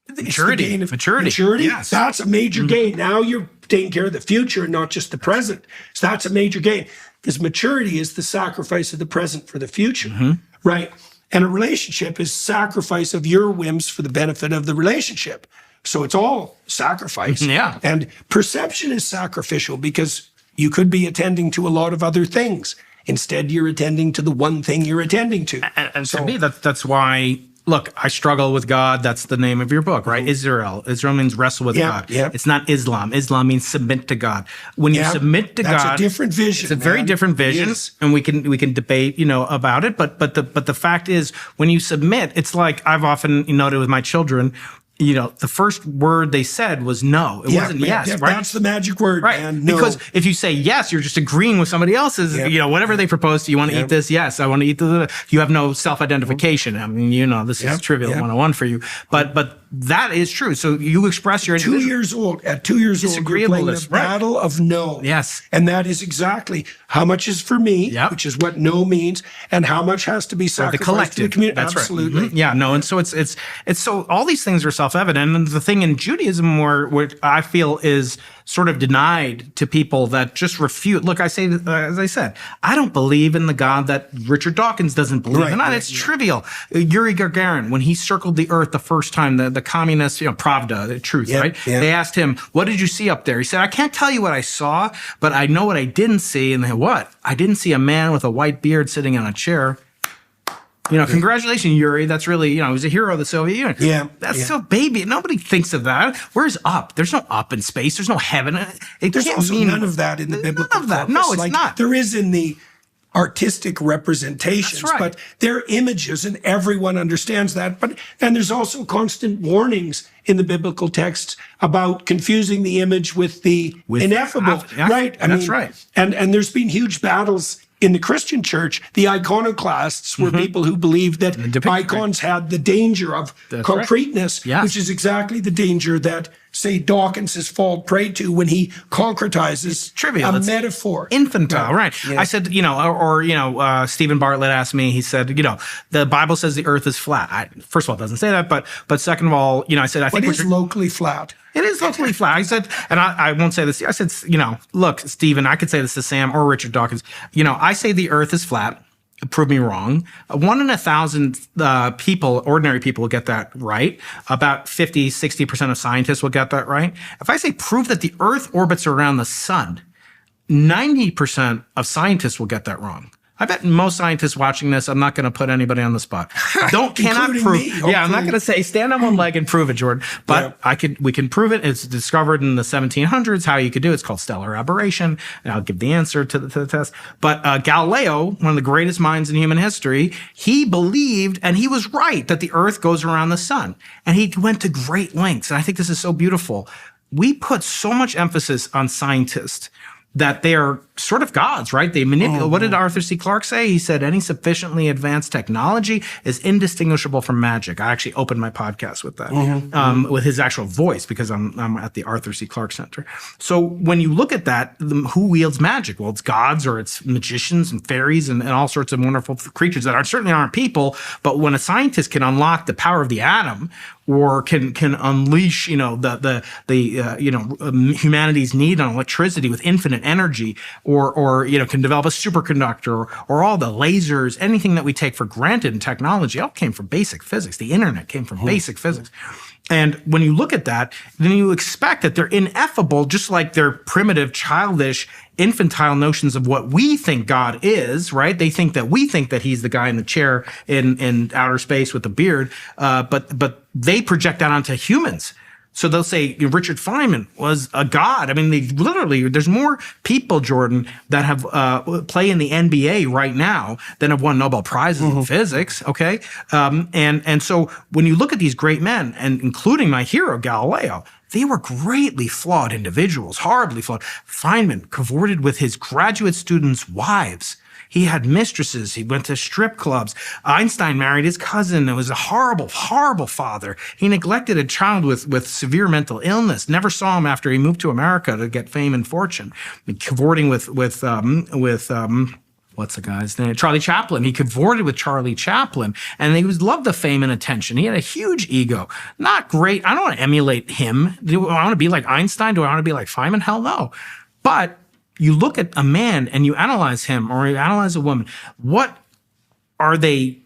maturity. It's the gain of Maturity. Yes. That's a major gain. Now you're taking care of the future and not just the present. So that's a major gain. Because maturity is the sacrifice of the present for the future, right? And a relationship is sacrifice of your whims for the benefit of the relationship. So it's all sacrifice. Yeah. And perception is sacrificial because you could be attending to a lot of other things. Instead, you're attending to the one thing you're attending to. And to me, that's why, look, I struggle with God. That's the name of your book, right? Israel. Israel means wrestle with God. Yeah. It's not Islam. Islam means submit to God. When you submit to that's God, a different vision. It's a very different vision, and we can debate, about it. But the fact is, when you submit, it's like I've often noted with my children. The first word they said was no. It wasn't yes, right? That's the magic word, right? man. No. Because if you say yes, you're just agreeing with somebody else's, whatever they propose to you. You want to eat this? Yes. I want to eat the. You have no self-identification. I mean, this is trivial 101 for you. But that is true. So you express your 2 years old. At 2 years old, you're playing the battle of no. Yes. And that is exactly how much is for me, which is what no means, and how much has to be sacrificed to the community. That's absolutely. Right. Yeah. No. And so it's so all these things are self-evident. And the thing in Judaism where I feel is sort of denied to people that just refute. Look, I say, as I said, I don't believe in the God that Richard Dawkins doesn't believe in. It's trivial. Yuri Gagarin, when he circled the earth the first time, the communist, Pravda, the truth, right? Yeah. They asked him, what did you see up there? He said, I can't tell you what I saw, but I know what I didn't see. And they what? I didn't see a man with a white beard sitting on a chair. Congratulations, Yuri. That's really, he was a hero of the Soviet Union. Yeah. That's so baby. Nobody thinks of that. Where's up? There's no up in space. There's no heaven. There's also none of that in the biblical None of that. corpus. No, it's not. There is in the artistic representations, That's right. but they're images and everyone understands that. And there's also constant warnings in the biblical texts about confusing the image with the ineffable, right? That's right. And there's been huge battles in the Christian church. The iconoclasts were people who believed that icons had the danger of concreteness, which is exactly the danger that, say, Dawkins has fallen prey to when he concretizes a metaphor. Infantile, right. I said, Stephen Bartlett asked me, he said, the Bible says the earth is flat. First of all, it doesn't say that, but second of all, I said, I think it is locally flat. It is locally flat. I said, and I won't say this. I said, look, Stephen, I could say this to Sam or Richard Dawkins. I say the earth is flat. Prove me wrong. 1 in 1,000 people, ordinary people, will get that right. About 50-60% of scientists will get that right. If I say prove that the earth orbits around the sun, 90% of scientists will get that wrong. I bet most scientists watching this, I'm not going to put anybody on the spot. Cannot Including prove. me, Yeah, I'm not going to say stand on one leg and prove it, Jordan. But we can prove it. It's discovered in the 1700s how you could do it. It's called stellar aberration. And I'll give the answer to the test. But Galileo, one of the greatest minds in human history, he believed, and he was right, that the Earth goes around the sun. And he went to great lengths. And I think this is so beautiful. We put so much emphasis on scientists that they are sort of gods, right? They manipulate. What did Arthur C. Clarke say? He said, any sufficiently advanced technology is indistinguishable from magic. I actually opened my podcast with that, with his actual voice, because I'm at the Arthur C. Clarke Center. So when you look at that, who wields magic? Well, it's gods, or it's magicians and fairies and all sorts of wonderful creatures that certainly aren't people. But when a scientist can unlock the power of the atom, or can unleash, humanity's need on electricity with infinite energy, or can develop a superconductor, or all the lasers, anything that we take for granted in technology, all came from basic physics. The internet came from basic physics. And when you look at that, then you expect that they're ineffable, just like their primitive, childish, infantile notions of what we think God is, right? They think that we think that he's the guy in the chair in outer space with the beard, but they project that onto humans. So they'll say Richard Feynman was a god. I mean, there's more people, Jordan, that have play in the NBA right now than have won Nobel Prizes in physics. Okay, and so when you look at these great men, and including my hero Galileo, they were greatly flawed individuals, horribly flawed. Feynman cavorted with his graduate students' wives. He had mistresses. He went to strip clubs. Einstein married his cousin. It was a horrible, horrible father. He neglected a child with severe mental illness. Never saw him after he moved to America to get fame and fortune. Cavorting with what's the guy's name? Charlie Chaplin. He cavorted with Charlie Chaplin, and he loved the fame and attention. He had a huge ego. Not great. I don't want to emulate him. Do I want to be like Einstein? Do I want to be like Feynman? Hell no. But you look at a man and you analyze him, or you analyze a woman. What are they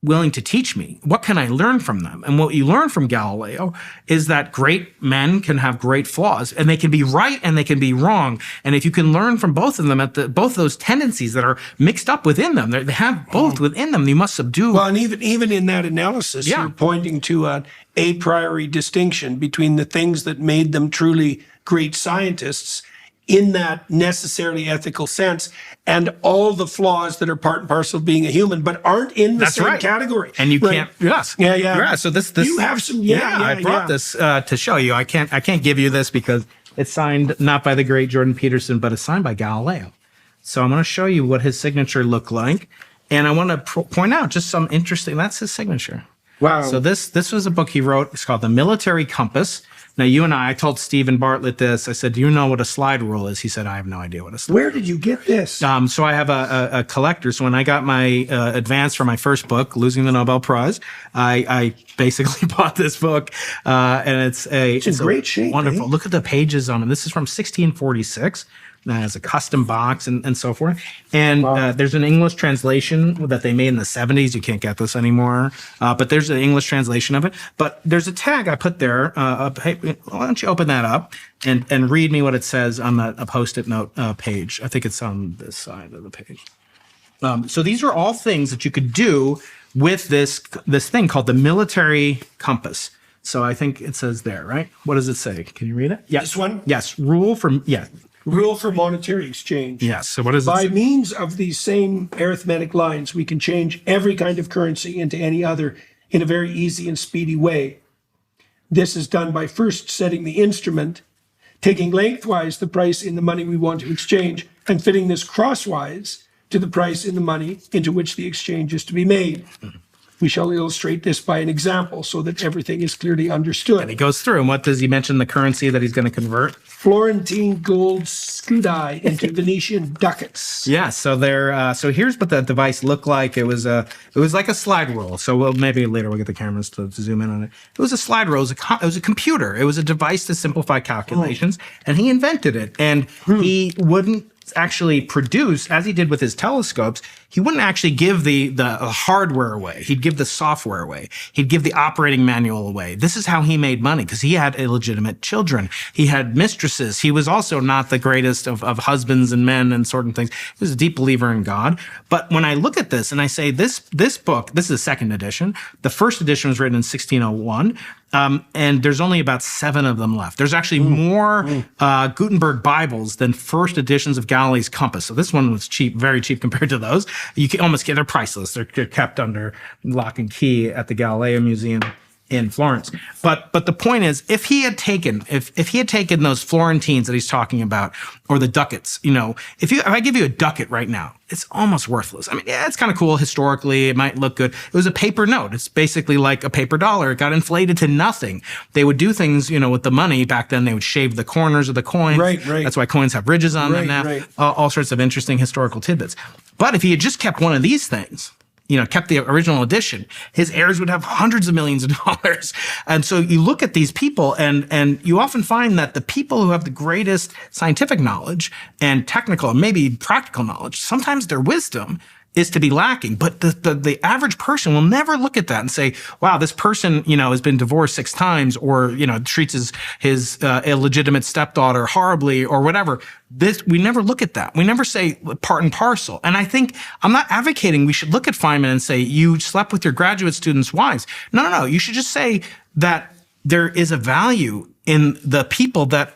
willing to teach me? What can I learn from them? And what you learn from Galileo is that great men can have great flaws, and they can be right and they can be wrong. And if you can learn from both of them, both those tendencies that are mixed up within them, they have both within them, you must subdue. Well, and even in that analysis, you're pointing to an a priori distinction between the things that made them truly great scientists in that necessarily ethical sense, and all the flaws that are part and parcel of being a human, but aren't in the same category. And you can't. Yes. Yeah. So this. You have some. I brought this to show you. I can't give you this because it's signed not by the great Jordan Peterson, but it's signed by Galileo. So I'm going to show you what his signature looked like, and I want to point out just some interesting. That's his signature. Wow. So this was a book he wrote. It's called The Military Compass. Now, I told Stephen Bartlett this. I said, do you know what a slide rule is? He said, I have no idea what a slide rule is. Where did you get this? So I have a collector. So when I got my advance for my first book, Losing the Nobel Prize, I basically bought this book. And it's in great shape. Wonderful. Eh? Look at the pages on it. This is from 1646. It has a custom box and so forth. And there's an English translation that they made in the 70s. You can't get this anymore. But there's an English translation of it. But there's a tag I put there. Hey, why don't you open that up and read me what it says on a Post-it note page. I think it's on this side of the page. So these are all things that you could do with this thing called the military compass. So I think it says there, right? What does it say? Can you read it? Yes. This one? Yes. Rule for monetary exchange. Yes. So what is it? By means of these same arithmetic lines, we can change every kind of currency into any other in a very easy and speedy way. This is done by first setting the instrument, taking lengthwise the price in the money we want to exchange, and fitting this crosswise to the price in the money into which the exchange is to be made. We shall illustrate this by an example so that everything is clearly understood. And he goes through, and what does he mention the currency that he's going to convert? Florentine gold scudi into Venetian ducats. Yeah, so here's what the device looked like. It was like a slide rule. So maybe later we'll get the cameras to zoom in on it. It was a slide rule. It was a computer. It was a device to simplify calculations, and he invented it. And he wouldn't actually produce, as he did with his telescopes, he wouldn't actually give the hardware away. He'd give the software away. He'd give the operating manual away. This is how he made money, because he had illegitimate children. He had mistresses. He was also not the greatest of husbands and men and certain things. He was a deep believer in God. But when I look at this and I say this book, this is the second edition. The first edition was written in 1601. And there's only about 7 of them left. There's actually more Gutenberg Bibles than first editions of Galilee's Compass. So this one was cheap, very cheap compared to those. You can almost get, they're priceless. They're kept under lock and key at the Galileo Museum in Florence. But the point is, if he had taken those Florentines that he's talking about, or the ducats, if I give you a ducat right now, it's almost worthless. I mean, yeah, it's kind of cool historically. It might look good. It was a paper note. It's basically like a paper dollar. It got inflated to nothing. They would do things, with the money back then. They would shave the corners of the coins. Right. That's why coins have ridges on them now. Right. All sorts of interesting historical tidbits. But if he had just kept one of these things, kept the original edition, his heirs would have hundreds of millions of dollars. And so you look at these people and you often find that the people who have the greatest scientific knowledge and technical and maybe practical knowledge, sometimes their wisdom is to be lacking. But the average person will never look at that and say, wow, this person, has been divorced 6 times or, treats his illegitimate stepdaughter horribly or whatever. We never look at that. We never say part and parcel. And I think I'm not advocating we should look at Feynman and say, you slept with your graduate students' wives. No. You should just say that there is a value in the people that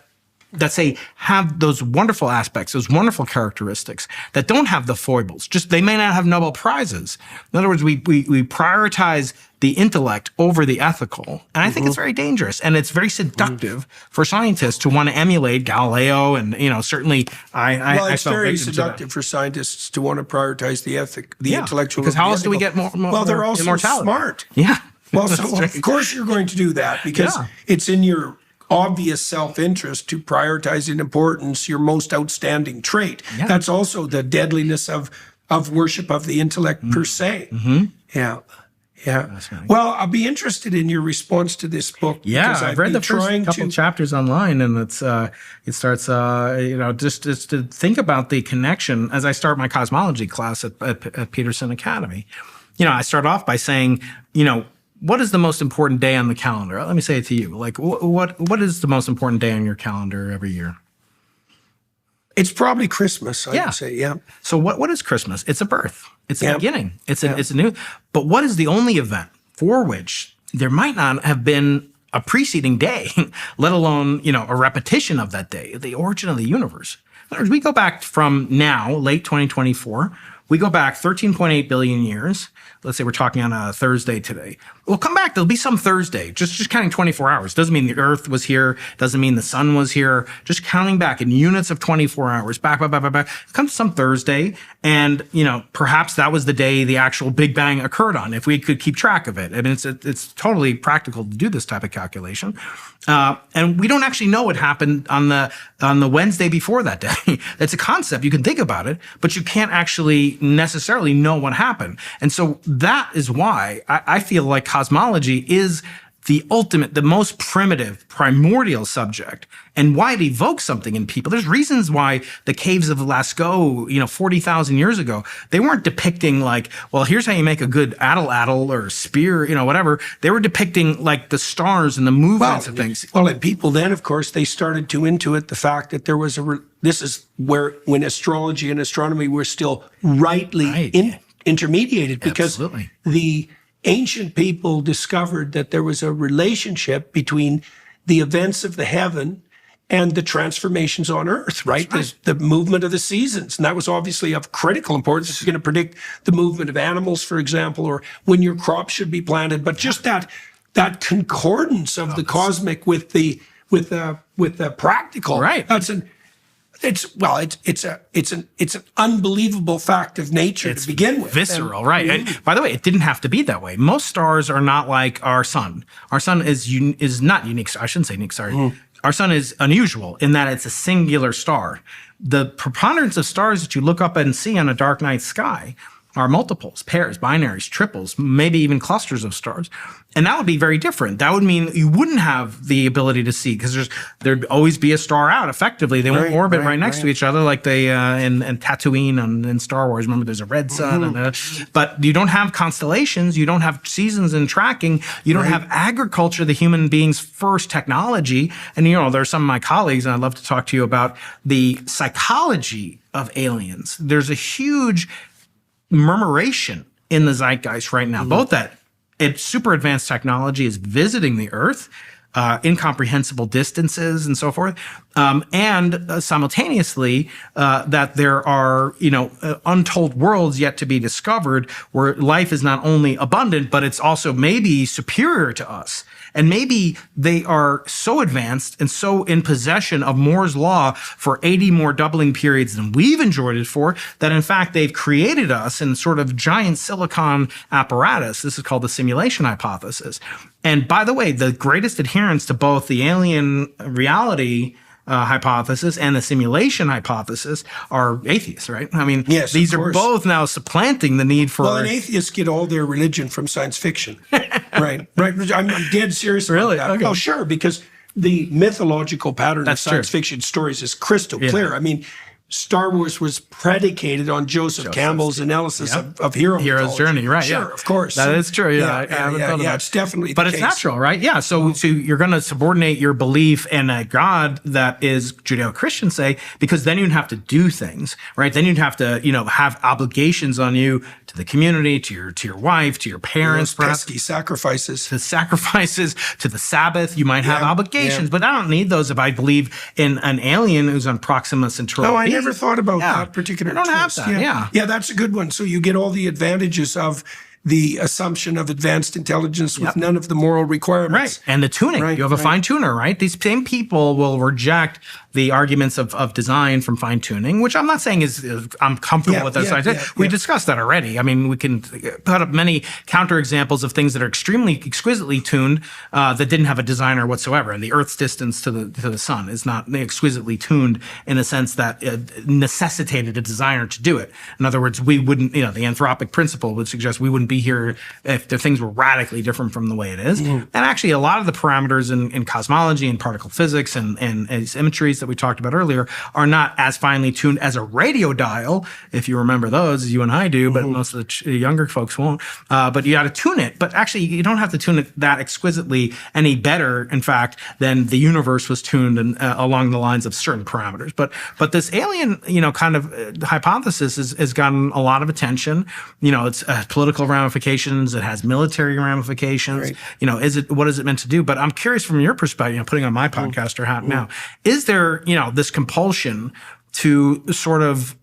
say have those wonderful aspects, those wonderful characteristics that don't have the foibles. Just they may not have Nobel Prizes. In other words, we prioritize the intellect over the ethical. And I think it's very dangerous. And it's very seductive for scientists to want to emulate Galileo. And, certainly it's very seductive for scientists to want to prioritize the intellectual. Because how else do we get more well, they're also immortality? Smart. Yeah. Well, so of course you're going to do that because it's in your obvious self-interest to prioritize in importance your most outstanding trait. Yeah. That's also the deadliness of worship of the intellect per se. Mm-hmm. Yeah. Well, I'll be interested in your response to this book. Yeah, I've read the first couple chapters online, and it starts just to think about the connection as I start my cosmology class at Peterson Academy. I start off by saying, what is the most important day on the calendar? Let me say it to you. Like, what is the most important day on your calendar every year? It's probably Christmas, I would say, yeah. So what is Christmas? It's a birth. It's a beginning. It's a new. But what is the only event for which there might not have been a preceding day, let alone, a repetition of that day, the origin of the universe? In other words, we go back from now, late 2024, we go back 13.8 billion years. Let's say we're talking on a Thursday today. We'll come back. There'll be some Thursday, just counting 24 hours. Doesn't mean the Earth was here. Doesn't mean the sun was here. Just counting back in units of 24 hours. Back. It comes some Thursday. And, perhaps that was the day the actual Big Bang occurred on, if we could keep track of it. I mean, it's totally practical to do this type of calculation. And we don't actually know what happened on the Wednesday before that day. It's a concept. You can think about it, but you can't actually necessarily know what happened. And so that is why I feel like cosmology is the ultimate, the most primitive, primordial subject, and why it evokes something in people. There's reasons why the caves of Lascaux, 40,000 years ago, they weren't depicting like, well, here's how you make a good addle or spear, whatever. They were depicting like the stars and the movements of things. Well, and people then, of course, they started to intuit the fact that there was this is where, when astrology and astronomy were still rightly intermediated, because the ancient people discovered that there was a relationship between the events of the heaven and the transformations on Earth, right? The movement of the seasons. And that was obviously of critical importance. It's going to predict the movement of animals, for example, or when your crops should be planted. But just that concordance of the cosmic with the practical. Right. It's an unbelievable fact of nature to begin with. Visceral, right? And by the way, it didn't have to be that way. Most stars are not like our sun. Our sun is not unique. I shouldn't say unique. Sorry. Our sun is unusual in that it's a singular star. The preponderance of stars that you look up and see on a dark night sky are multiples, pairs, binaries, triples, maybe even clusters of stars. And that would be very different. That would mean you wouldn't have the ability to see because there'd always be a star out. Effectively, they won't orbit right next to each other like they in Tatooine in Star Wars. Remember, there's a red sun, but you don't have constellations. You don't have seasons and tracking. You don't have agriculture, the human being's first technology. And there's some of my colleagues, and I'd love to talk to you about the psychology of aliens. There's a huge murmuration in the zeitgeist right now, both that it's super advanced technology is visiting the Earth, incomprehensible distances and so forth, and simultaneously that there are untold worlds yet to be discovered where life is not only abundant but it's also maybe superior to us. And maybe they are so advanced and so in possession of Moore's law for 80 more doubling periods than we've enjoyed it for, that in fact they've created us in sort of giant silicon apparatus. This is called the simulation hypothesis. And by the way, the greatest adherents to both the alien reality hypothesis and the simulation hypothesis are atheists, right? I mean, these are both now supplanting the need for... Well, and atheists get all their religion from science fiction. Right. I'm dead serious about that. Okay. Oh, sure, because the mythological pattern of science fiction stories is crystal clear. I mean, Star Wars was predicated on Joseph Campbell's analysis of hero's journey, right? Sure, of course. That is true. Yeah, it's definitely. But it's natural, right? Yeah. So you're going to subordinate your belief in a God that is Judeo-Christian, say, because then you'd have to do things, right? Then you'd have to, have obligations on you to the community, to your wife, to your parents, perhaps. Pesky sacrifices. To the Sabbath. You might have obligations, but I don't need those if I believe in an alien who's on Proxima Centauri. No, I never thought about that particular I don't twist. have that, Yeah, that's a good one. So you get all the advantages of the assumption of advanced intelligence with none of the moral requirements. Right. And the tuning. You have a fine tuner, right? These same people will reject the arguments of design from fine tuning, which I'm not saying is I'm comfortable with those. We discussed that already. I mean, we can put up many counterexamples of things that are extremely exquisitely tuned that didn't have a designer whatsoever. And the Earth's distance to the sun is not exquisitely tuned in the sense that it necessitated a designer to do it. In other words, we wouldn't, the anthropic principle would suggest we wouldn't be here if the things were radically different from the way it is. And actually, a lot of the parameters in cosmology and particle physics and symmetries that we talked about earlier are not as finely tuned as a radio dial, if you remember those, as you and I do, but most of the younger folks won't. But you got to tune it. But actually, you don't have to tune it that exquisitely any better, in fact, than the universe was tuned along the lines of certain parameters. But this alien, kind of hypothesis has gotten a lot of attention. It's political ramifications. It has military ramifications. Right. What is it meant to do? But I'm curious from your perspective, putting on my podcaster hat now, is there, this compulsion to sort of,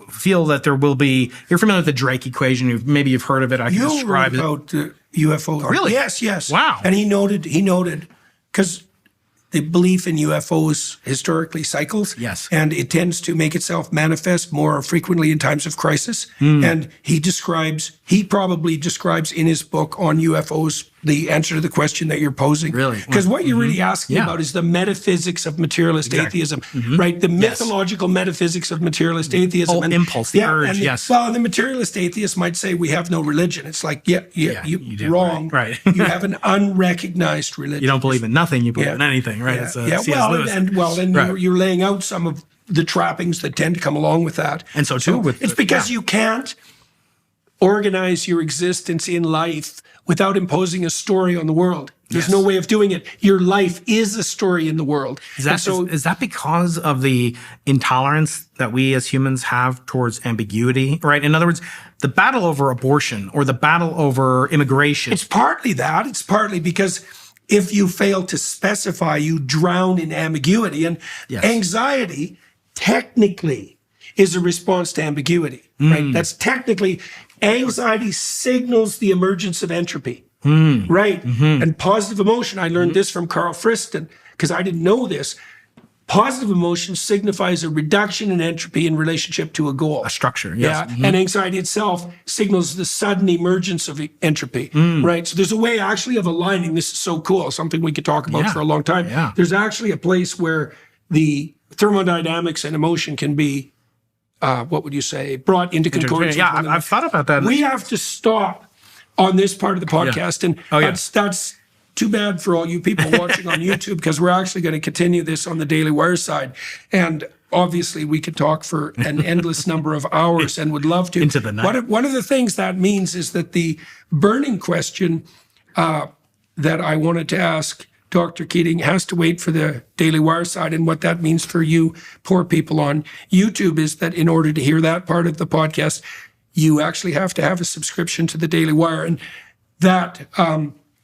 feel that there will be, you're familiar with the Drake equation. Maybe you've heard of it. I can describe it. About UFO. Really? Yes. Wow. And he noted, because the belief in UFOs historically cycles. Yes. And it tends to make itself manifest more frequently in times of crisis. And he probably describes in his book on UFOs the answer to the question that you're posing. Really? Because what you're really asking about is the metaphysics of materialist atheism, right? The mythological metaphysics of materialist atheism. And impulse, the urge, Well, the materialist atheist might say we have no religion. It's like, you're wrong. Right. You have an unrecognized religion. You don't believe in nothing, you believe in anything, right? You're laying out some of the trappings that tend to come along with that. And so too, it's because you can't organize your existence in life without imposing a story on the world. There's no way of doing it. Your life is a story in the world. Is that because of the intolerance that we as humans have towards ambiguity, right? In other words, the battle over abortion or the battle over immigration. It's partly that. It's partly because if you fail to specify, you drown in ambiguity. And anxiety technically is a response to ambiguity, right? That's technically, anxiety signals the emergence of entropy, right? And positive emotion, I learned this from Carl Friston, because I didn't know this. Positive emotion signifies a reduction in entropy in relationship to a goal. A structure, And anxiety itself signals the sudden emergence of entropy, right? So there's a way actually of aligning. This is so cool, something we could talk about for a long time. There's actually a place where the thermodynamics and emotion can be what would you say, brought into concordance. Yeah, I've thought about that. We have to stop on this part of the podcast, and that's too bad for all you people watching on YouTube, because we're actually going to continue this on the Daily Wire side. And obviously, we could talk for an endless number of hours and would love to. Into the night. One of the things that means is that the burning question that I wanted to ask Dr. Keating has to wait for the Daily Wire side. And what that means for you poor people on YouTube is that in order to hear that part of the podcast, you actually have to have a subscription to the Daily Wire. And that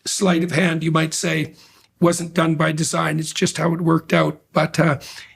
sleight of hand, you might say, wasn't done by design. It's just how it worked out. But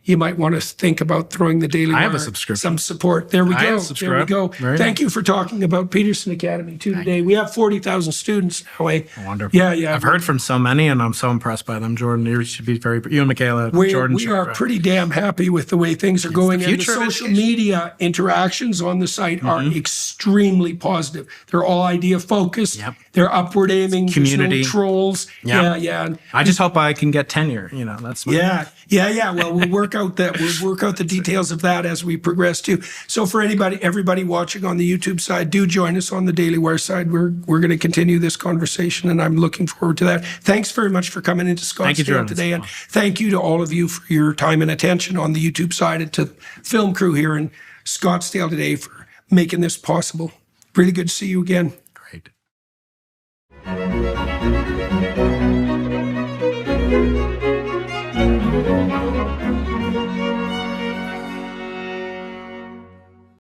you might want to think about throwing the Daily Wire some support. There we go. There we go. Thank you for talking about Peterson Academy too today. We have 40,000 students now. Wonderful. Yeah. I've heard from so many, and I'm so impressed by them. Jordan, you should be you and Michaela. Jordan, we are pretty damn happy with the way things are going. And the social media interactions on the site are extremely positive. They're all idea focused. They're upward aiming. Community. There's no trolls. Yeah. I just hope I can get tenure. That's my Well, we'll work out the details of that as we progress too. So for everybody watching on the YouTube side, do join us on the Daily Wire side. We're going to continue this conversation, and I'm looking forward to that. Thanks very much for coming into Scottsdale today, and thank you to all of you for your time and attention on the YouTube side, and to the film crew here in Scottsdale today for making this possible. Really good to see you again. Great.